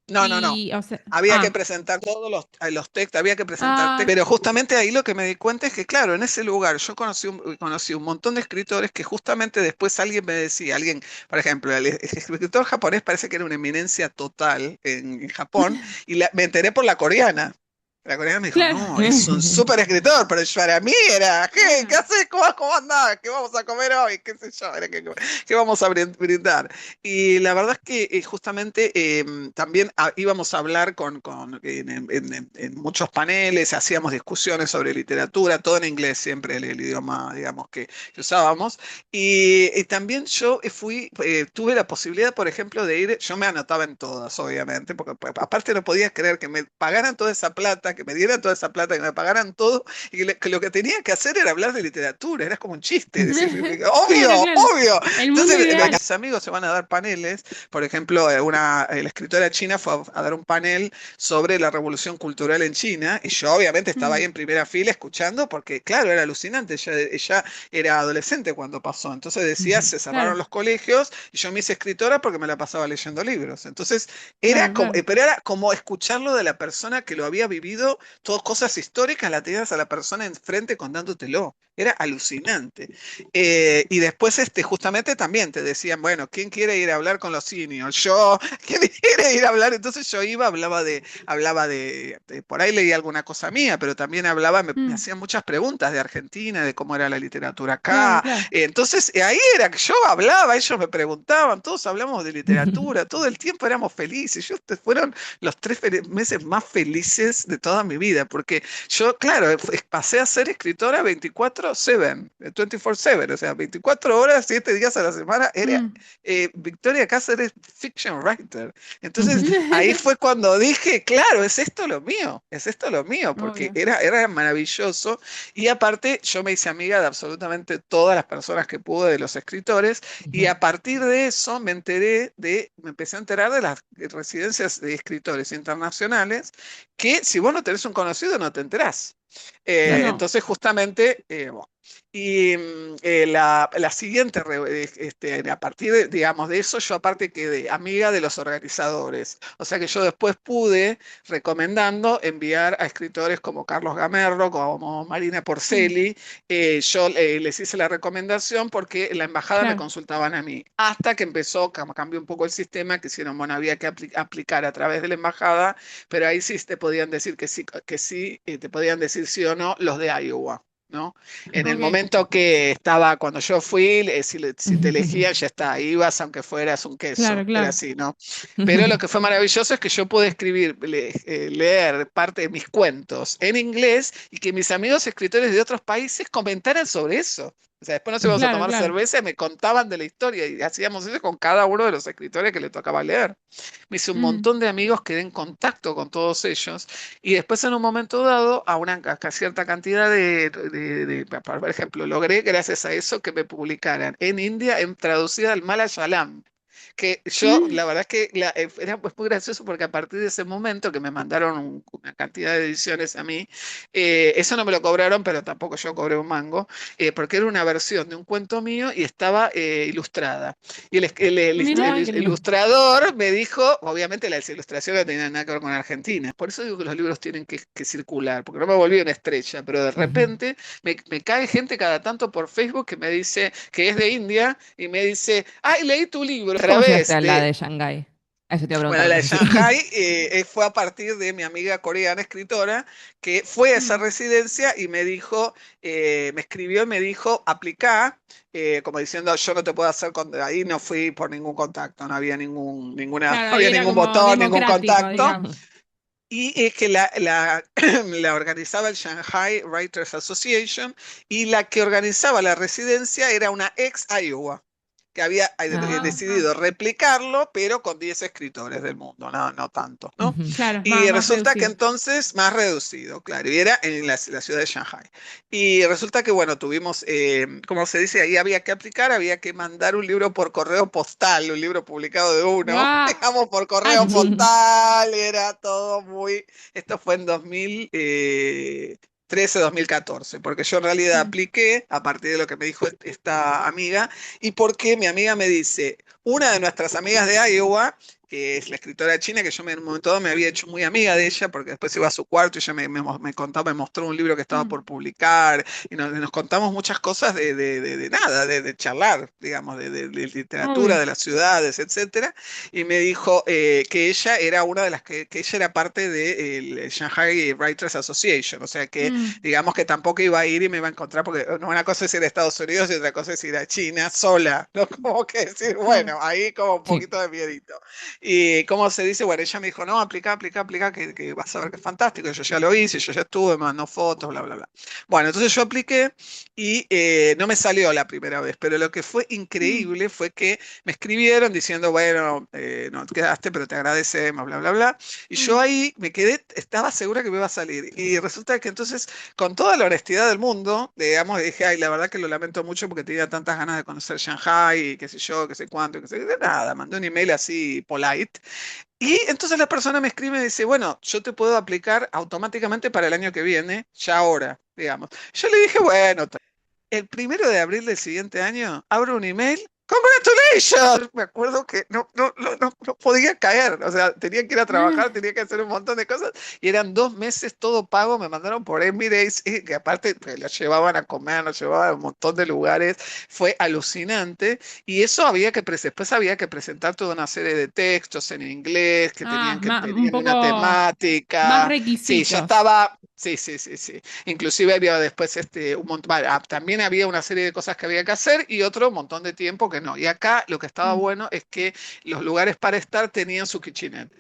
No, no, no. y, o sea, Había que presentar todos los textos, había que presentar textos, pero justamente ahí lo que me di cuenta es que, claro, en ese lugar yo conocí un montón de escritores que justamente después alguien me decía, por ejemplo, el escritor japonés parece que era una eminencia total en Japón, y me enteré por la coreana. La coreana me dijo, claro. no, es un súper escritor, pero para mí era, ¿qué haces? ¿Cómo andás? ¿Qué vamos a comer hoy? ¿Qué sé yo? ¿Qué vamos a brindar? Y la verdad es que justamente también íbamos a hablar en muchos paneles, hacíamos discusiones sobre literatura, todo en inglés, siempre el idioma, digamos, que usábamos. Y también yo tuve la posibilidad, por ejemplo, de ir, yo me anotaba en todas, obviamente, porque aparte no podía creer que me pagaran toda esa plata, que me dieran toda esa plata, que me pagaran todo, y que lo que tenía que hacer era hablar de literatura, era como un chiste, decir, obvio, Claro, claro. obvio. El mundo Entonces, ideal. mis amigos se van a dar paneles, por ejemplo, la escritora china fue a dar un panel sobre la revolución cultural en China, y yo obviamente estaba ahí en primera fila escuchando, porque claro, era alucinante, ella era adolescente cuando pasó, entonces decía, se cerraron Claro, los colegios, y yo me hice escritora porque me la pasaba leyendo libros, entonces claro, claro. pero era como escucharlo de la persona que lo había vivido, todas cosas históricas, la tenías a la persona enfrente contándotelo. Era alucinante. Y después, justamente también te decían, bueno, ¿quién quiere ir a hablar con los seniors? Yo, ¿quién quiere ir a hablar? Entonces yo iba, por ahí leía alguna cosa mía, pero también me hacían muchas preguntas de Argentina, de cómo era la literatura Claro, acá. claro. Entonces ahí era que yo hablaba, ellos me preguntaban, todos hablamos de literatura, todo el tiempo éramos felices. Fueron los 3 meses más felices de toda mi vida, porque yo, claro, pasé a ser escritora 24/7, 24/7, o sea, 24 horas, 7 días a la semana, era Victoria Cáceres fiction writer. Entonces, ahí fue cuando dije, claro, es esto lo mío, porque Obvio. era maravilloso. Y aparte, yo me hice amiga de absolutamente todas las personas que pude, de los escritores, y a partir de eso me empecé a enterar de las residencias de escritores internacionales, que si vos no tenés un conocido no te enterás. No. Entonces justamente, bueno. Y la siguiente, a partir de, digamos, de eso, yo aparte quedé amiga de los organizadores. O sea que yo después pude, recomendando, enviar a escritores como Carlos Gamerro, como Marina Porceli. Yo les hice la recomendación porque en la embajada me Claro. consultaban a mí. Hasta que cambió un poco el sistema, que hicieron, bueno, había que aplicar a través de la embajada, pero ahí sí te podían decir que sí, te podían decir sí o no los de Iowa, ¿no? En el Ok. momento cuando yo fui, si te elegían, ya está, ibas aunque fueras un queso, Claro, era claro. así, ¿no? Pero lo que fue maravilloso es que yo pude leer parte de mis cuentos en inglés y que mis amigos escritores de otros países comentaran sobre eso. O sea, después nos íbamos a Claro, tomar claro. cerveza y me contaban de la historia y hacíamos eso con cada uno de los escritores que le tocaba leer. Me hice un montón de amigos, quedé en contacto con todos ellos y después en un momento dado, a cierta cantidad por ejemplo, logré gracias a eso que me publicaran en India traducida al Malayalam, que yo, la verdad es que era pues muy gracioso porque a partir de ese momento que me mandaron una cantidad de ediciones a mí, eso no me lo cobraron, pero tampoco yo cobré un mango, porque era una versión de un cuento mío y estaba ilustrada. Y Mirá. Ay, qué lindo. ilustrador me dijo, obviamente las ilustraciones no tenían nada que ver con Argentina, por eso digo que los libros tienen que circular, porque no me volví una estrella, pero de repente me cae gente cada tanto por Facebook que me dice que es de India y me dice, ay, leí tu libro a ¿Cómo llegaste través a la de... de Shanghái? Eso te iba a Bueno, preguntar la de entonces, sí. Shanghai fue a partir de mi amiga coreana escritora que fue a esa Mm, residencia y me dijo, me escribió y me dijo, aplicá, como diciendo, yo no te puedo hacer, ahí no fui por ningún contacto, no había claro, no ahí había era ningún como botón, ningún democrático, contacto. digamos. Y es que la organizaba el Shanghai Writers Association y la que organizaba la residencia era una ex Iowa que había Ah, decidido replicarlo, pero con 10 escritores del mundo, no tantos, ¿no? ujú. Claro, Y más resulta que reducido. entonces, más reducido, claro, y era en la ciudad de Shanghai. Y resulta que, bueno, tuvimos, como se dice, ahí había que aplicar, había que mandar un libro por correo postal, un libro publicado de uno, ¡Guau! digamos, por correo Anchi. postal, era todo muy, esto fue en 2013, 2014, porque yo en realidad Mm, apliqué a partir de lo que me dijo esta amiga y porque mi amiga me dice, una de nuestras amigas de Iowa, que es la escritora china, que yo en un momento dado me había hecho muy amiga de ella, porque después iba a su cuarto y ella me contaba, me mostró un libro que estaba mm, por publicar, y nos contamos muchas cosas de nada, de charlar, digamos, de literatura, obvio. de las ciudades, etcétera, y me dijo que ella era una de las que ella era parte del Shanghai Writers Association, o sea que Mm, digamos que tampoco iba a ir y me iba a encontrar, porque una cosa es ir a Estados Unidos y otra cosa es ir a China sola, ¿no? Como que decir, claro. bueno, ahí como un Sí. poquito de miedito. Y como se dice, bueno, ella me dijo, no, aplica, que vas a ver que es fantástico, yo ya lo hice, yo ya estuve, me mandó fotos, bla, bla, bla. Bueno, entonces yo apliqué y no me salió la primera vez, pero lo que fue Mm, increíble fue que me escribieron diciendo, bueno, no quedaste, pero te agradecemos, bla, bla, bla. Y yo mm, ahí me quedé, estaba segura que me iba a salir. Y resulta que entonces, con toda la honestidad del mundo, digamos, dije, ay, la verdad que lo lamento mucho porque tenía tantas ganas de conocer Shanghai, y qué sé yo, qué sé cuánto, qué sé, de nada, mandé un email así polite. Y entonces la persona me escribe y me dice, bueno, yo te puedo aplicar automáticamente para el año que viene, ya ahora, digamos. Yo le dije, bueno, el 1 de abril del siguiente año, abro un email. ¡Congratulations! Me acuerdo que no podía caer. O sea, tenía que ir a trabajar, ah, tenía que hacer un montón de cosas. Y eran 2 meses todo pago. Me mandaron por Emirates, que aparte pues, los llevaban a comer, nos llevaban a un montón de lugares. Fue alucinante. Y eso había que, después había que presentar toda una serie de textos en inglés que un tenían una poco más temática. Sí, yo requisitos. estaba. Sí, sí, sí, sí. Inclusive había después un montón, también había una serie de cosas que había que hacer y otro montón de tiempo que no. Y acá lo que estaba Mm, bueno es que los lugares para estar tenían su kitchenette.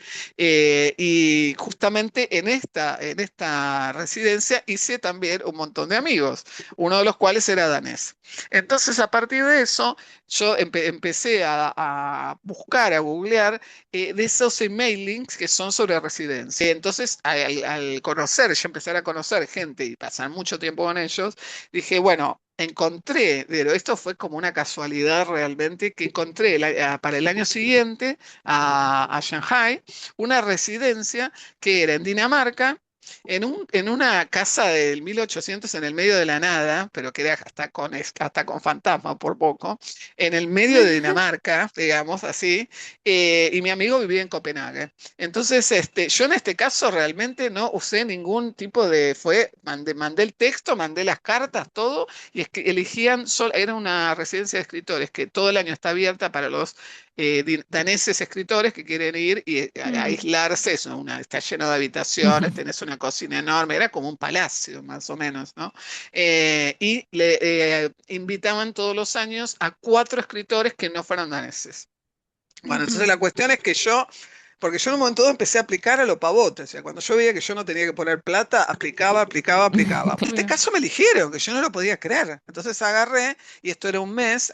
Y justamente en esta residencia hice también un montón de amigos, uno de los cuales era danés. Entonces, a partir de eso, yo empecé a buscar, a googlear de esos email links que son sobre residencia. Entonces, al conocer, yo empezar a conocer gente y pasar mucho tiempo con ellos, dije, bueno, encontré, pero esto fue como una casualidad realmente, que encontré para el año siguiente a Shanghai una residencia que era en Dinamarca. En una casa del 1800 en el medio de la nada, pero que era hasta con fantasma por poco, en el medio de Dinamarca, digamos así, y mi amigo vivía en Copenhague. Entonces, yo en este caso realmente no usé ningún tipo mandé el texto, mandé las cartas, todo, y es que elegían, era una residencia de escritores que todo el año está abierta para los daneses escritores que quieren ir y mm, aislarse, está lleno de habitaciones, tenés una cocina enorme, era como un palacio más o menos, ¿no? Y le invitaban todos los años a 4 escritores que no fueran daneses. Bueno, entonces ujú, la cuestión es que porque yo en un momento dado empecé a aplicar a lo pavote, o sea, cuando yo veía que yo no tenía que poner plata, aplicaba. En este obvio. caso me eligieron, que yo no lo podía creer. Entonces agarré, y esto era un mes,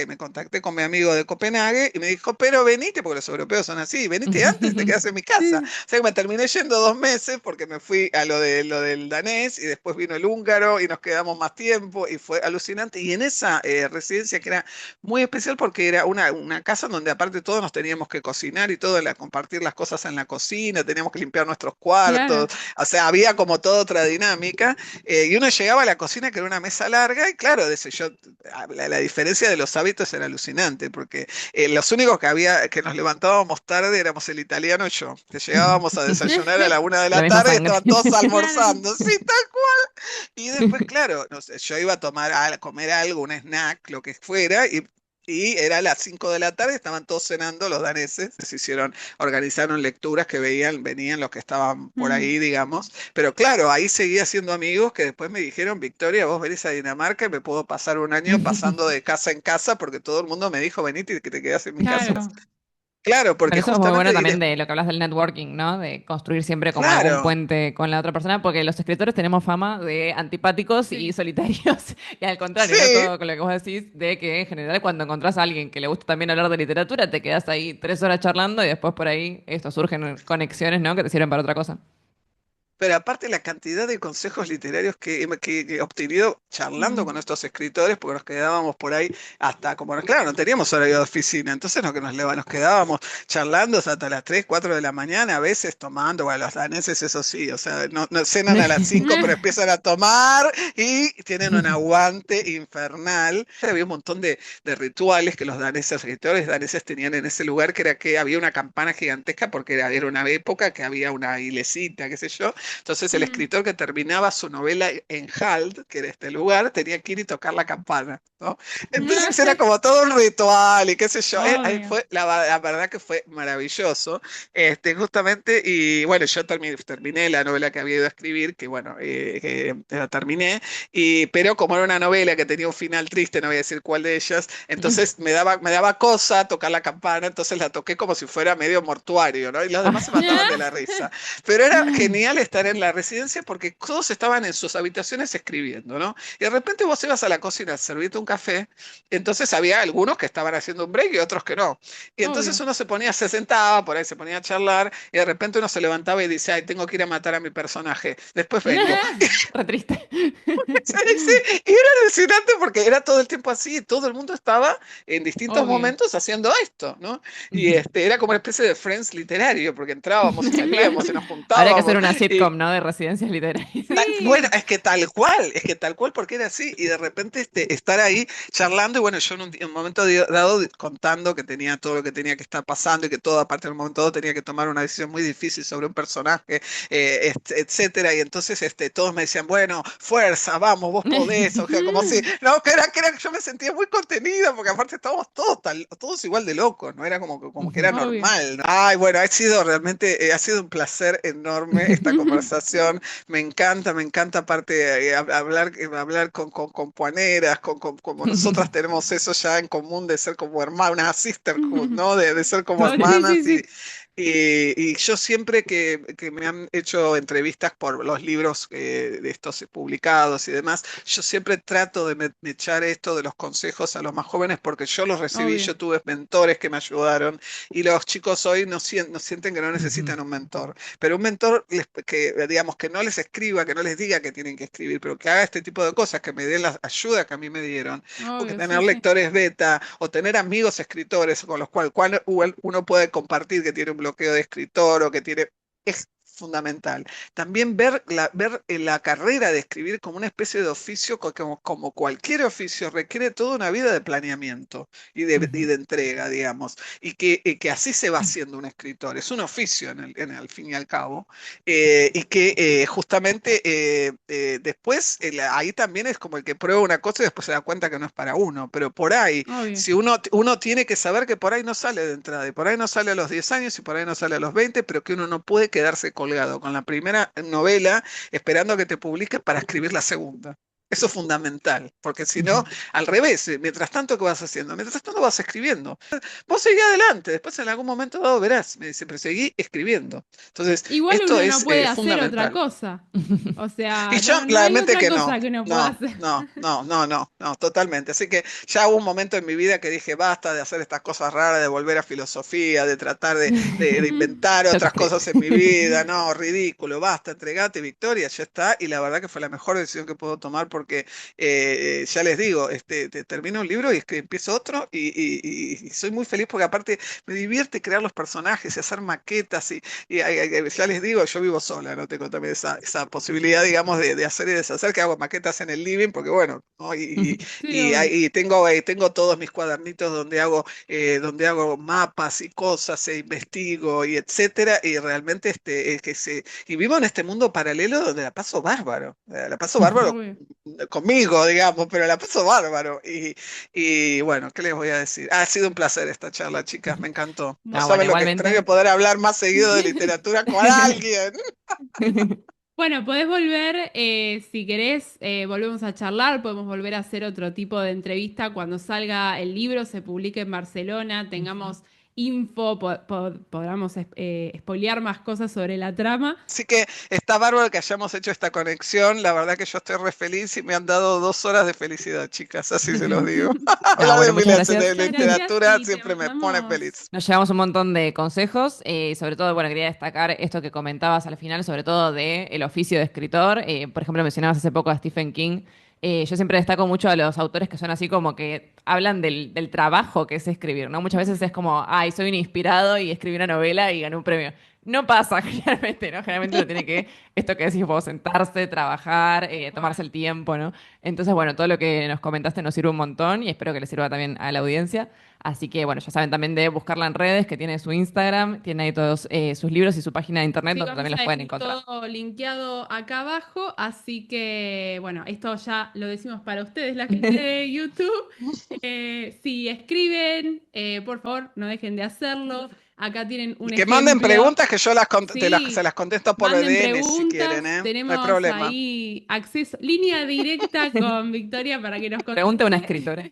me contacté con mi amigo de Copenhague y me dijo, pero venite, porque los europeos son así, venite antes y te quedas en mi casa. Sí, O sea que me terminé yendo 2 meses porque me fui a lo del danés y después vino el húngaro y nos quedamos más tiempo y fue alucinante. Y en esa residencia que era muy especial porque era una casa donde aparte todos nos teníamos que cocinar y todo, compartir las cosas en la cocina, teníamos que limpiar nuestros cuartos, claro. o sea, había como toda otra dinámica, y uno llegaba a la cocina que era una mesa larga y claro, la diferencia de los hábitos era alucinante porque los únicos que nos levantábamos tarde éramos el italiano y yo, que llegábamos a desayunar a la 1 de La la misma tarde y sangre. estaban todos Claro. almorzando, sí, tal cual. Y después, claro, no sé, yo iba a comer algo, un snack, lo que fuera, y y era las 5 de la tarde, estaban todos cenando los daneses, organizaron lecturas que venían los que estaban por Mm. ahí, digamos, pero claro, ahí seguía siendo amigos que después me dijeron, Victoria, vos venís a Dinamarca y me puedo pasar un año pasando de casa en casa porque todo el mundo me dijo, venite y que te quedas en mi casa. Claro. Claro, Bueno, porque eso es muy bueno justamente, también de lo que hablas del networking, ¿no? De construir siempre como algún claro, puente con la otra persona, porque los escritores tenemos fama de antipáticos y Sí. solitarios, y al contrario, ¿no? sí. Todo con lo que vos decís, de que en general cuando encontrás a alguien que le gusta también hablar de literatura, te quedás ahí 3 horas charlando y después por ahí esto surgen conexiones, ¿no? Que te sirven para otra cosa. Pero aparte la cantidad de consejos literarios que he obtenido charlando Mm. con estos escritores, porque nos quedábamos por ahí hasta, como, claro, no teníamos horario de oficina, entonces nos quedábamos charlando hasta las 3 4 de la mañana, a veces tomando, bueno, los daneses eso sí, o sea, no cenan a las 5 pero empiezan a tomar y tienen un aguante infernal. Había un montón de rituales que los escritores daneses tenían en ese lugar, que era que había una campana gigantesca, porque era una época que había una iglesita, qué sé yo, entonces el Mm. escritor que terminaba su novela en Hald, que era este lugar, tenía que ir y tocar la campana, ¿no? Entonces era como todo un ritual y qué sé yo. Ahí Obvio. fue, la verdad que fue maravilloso, justamente, y bueno, yo terminé la novela que había ido a escribir, que bueno, que la terminé, pero como era una novela que tenía un final triste, no voy a decir cuál de ellas, entonces me daba cosa tocar la campana, entonces la toqué como si fuera medio mortuario, ¿no? Y los demás se mataban de la risa. Pero era genial estar en la residencia porque todos estaban en sus habitaciones escribiendo, ¿no? Y de repente vos ibas a la cocina a servirte un café, entonces había algunos que estaban haciendo un break y otros que no. Y entonces Obvio. uno se sentaba, por ahí se ponía a charlar, y de repente uno se levantaba y dice, ay, tengo que ir a matar a mi personaje, después vengo. Re triste. Sí, sí, y era alucinante porque era todo el tiempo así, y todo el mundo estaba en distintos Obvio. momentos haciendo esto, ¿no? Y era como una especie de Friends literario, porque entrábamos y salíamos y nos Habría que hacer juntábamos. una Y, sitcom, ¿no? De residencias literarias. bueno, Sí. es que tal cual, porque era así, y de repente estar ahí charlando, y bueno, yo en un momento dado contando que tenía todo lo que tenía que estar pasando y que todo, aparte en un momento dado, tenía que tomar una decisión muy difícil sobre un personaje, etcétera, y entonces todos me decían, bueno, fuerza, vamos, vos podés, o sea, como si, no, que yo me sentía muy contenida, porque aparte estábamos todos igual de locos, ¿no? Era como que era Obvio. normal, ¿no? Ay, bueno, ha sido un placer enorme esta conversación. Me encanta aparte hablar con puaneras, como nosotras tenemos eso ya en común de ser como hermanas, una sisterhood, ¿no? De ser como Sí, hermanas sí, sí. y yo siempre que me han hecho entrevistas por los libros de estos publicados y demás, yo siempre trato de echar esto de los consejos a los más jóvenes porque yo los recibí, Obvio. yo tuve mentores que me ayudaron y los chicos hoy no sienten que no necesitan un mentor, pero un mentor que, digamos, que no les escriba, que no les diga que tienen que escribir, pero que haga este tipo de cosas, que me dé la ayuda que a mí me dieron, porque Obvio, tener sí, sí. lectores beta o tener amigos escritores con los cuales uno puede compartir que tiene un bloqueo de escritor o que tiene... Es fundamental. También ver la carrera de escribir como una especie de oficio, como cualquier oficio, requiere toda una vida de planeamiento y de entrega, digamos, y que así se va haciendo un escritor. Es un oficio al fin y al cabo, y que justamente después ahí también es como el que prueba una cosa y después se da cuenta que no es para uno, pero por ahí, Obvio. si uno tiene que saber que por ahí no sale de entrada, y por ahí no sale a los 10 años y por ahí no sale a los 20, pero que uno no puede quedarse colgado con la primera novela esperando que te publiques para escribir la segunda. Eso es fundamental, porque si no, al revés, mientras tanto, ¿qué vas haciendo? Mientras tanto vas escribiendo. Vos seguí adelante, después en algún momento dado verás, me dice, pero seguí escribiendo. Entonces, Igual esto uno no es puede hacer otra fundamental. cosa. O Y sea, yo, no hay claramente otra que no, cosa que uno pueda no, hacer. no, no, no, no, no, totalmente. Así que ya hubo un momento en mi vida que dije, basta de hacer estas cosas raras, de volver a filosofía, de tratar de inventar Ya está otras escrito. cosas en mi vida, no, ridículo, basta, entregate, Victoria, ya está. Y la verdad que fue la mejor decisión que puedo tomar porque ya les digo, termino un libro y empiezo otro y soy muy feliz porque aparte me divierte crear los personajes y hacer maquetas y ya les digo, yo vivo sola, no tengo también esa posibilidad, digamos, de hacer y deshacer, que hago maquetas en el living, porque bueno, ¿no? Sí, obvio. Y tengo todos mis cuadernitos donde hago mapas y cosas e investigo y etcétera, y realmente y vivo en este mundo paralelo donde la paso bárbaro Obvio. conmigo, digamos, pero la paso bárbaro. Y bueno, ¿qué les voy a decir? Ha sido un placer esta charla, chicas, me encantó. No No, bueno, saben lo que igualmente. extraño poder hablar más seguido de literatura con alguien. Bueno, podés volver, si querés, volvemos a charlar, podemos volver a hacer otro tipo de entrevista cuando salga el libro, se publique en Barcelona, tengamos info, podamos spoilear más cosas sobre la trama. Así que está bárbaro que hayamos hecho esta conexión. La verdad que yo estoy re feliz y me han dado 2 horas de felicidad, chicas, así se los digo. Hablar bueno, de muchas gracias. de Muchas literatura gracias y te siempre me mandamos- pone feliz. Nos llevamos un montón de consejos, sobre todo, bueno, quería destacar esto que comentabas al final, sobre todo de el oficio de escritor. Por ejemplo, mencionabas hace poco a Stephen King. Yo siempre destaco mucho a los autores que son así como que hablan del trabajo que es escribir, ¿no? Muchas veces es como, ay, soy un inspirado y escribí una novela y gané un premio. No pasa generalmente, ¿no? Generalmente uno tiene que, esto que decís vos, sentarse, trabajar, tomarse el tiempo, ¿no? Entonces, bueno, todo lo que nos comentaste nos sirve un montón y espero que le sirva también a la audiencia. Así que, bueno, ya saben también de buscarla en redes, que tiene su Instagram, tiene ahí todos sus libros y su página de internet Sí, donde también los pueden dejar encontrar. todo linkeado acá abajo, así que bueno, esto ya lo decimos para ustedes, la gente de YouTube. Si escriben, por favor, no dejen de hacerlo. Acá tienen un Que manden ejemplo. preguntas que yo Sí, se las contesto por manden DM si preguntas, quieren, ¿eh? No hay tenemos problema. ahí acceso, línea directa con Victoria para que nos Pregunta a una escritora.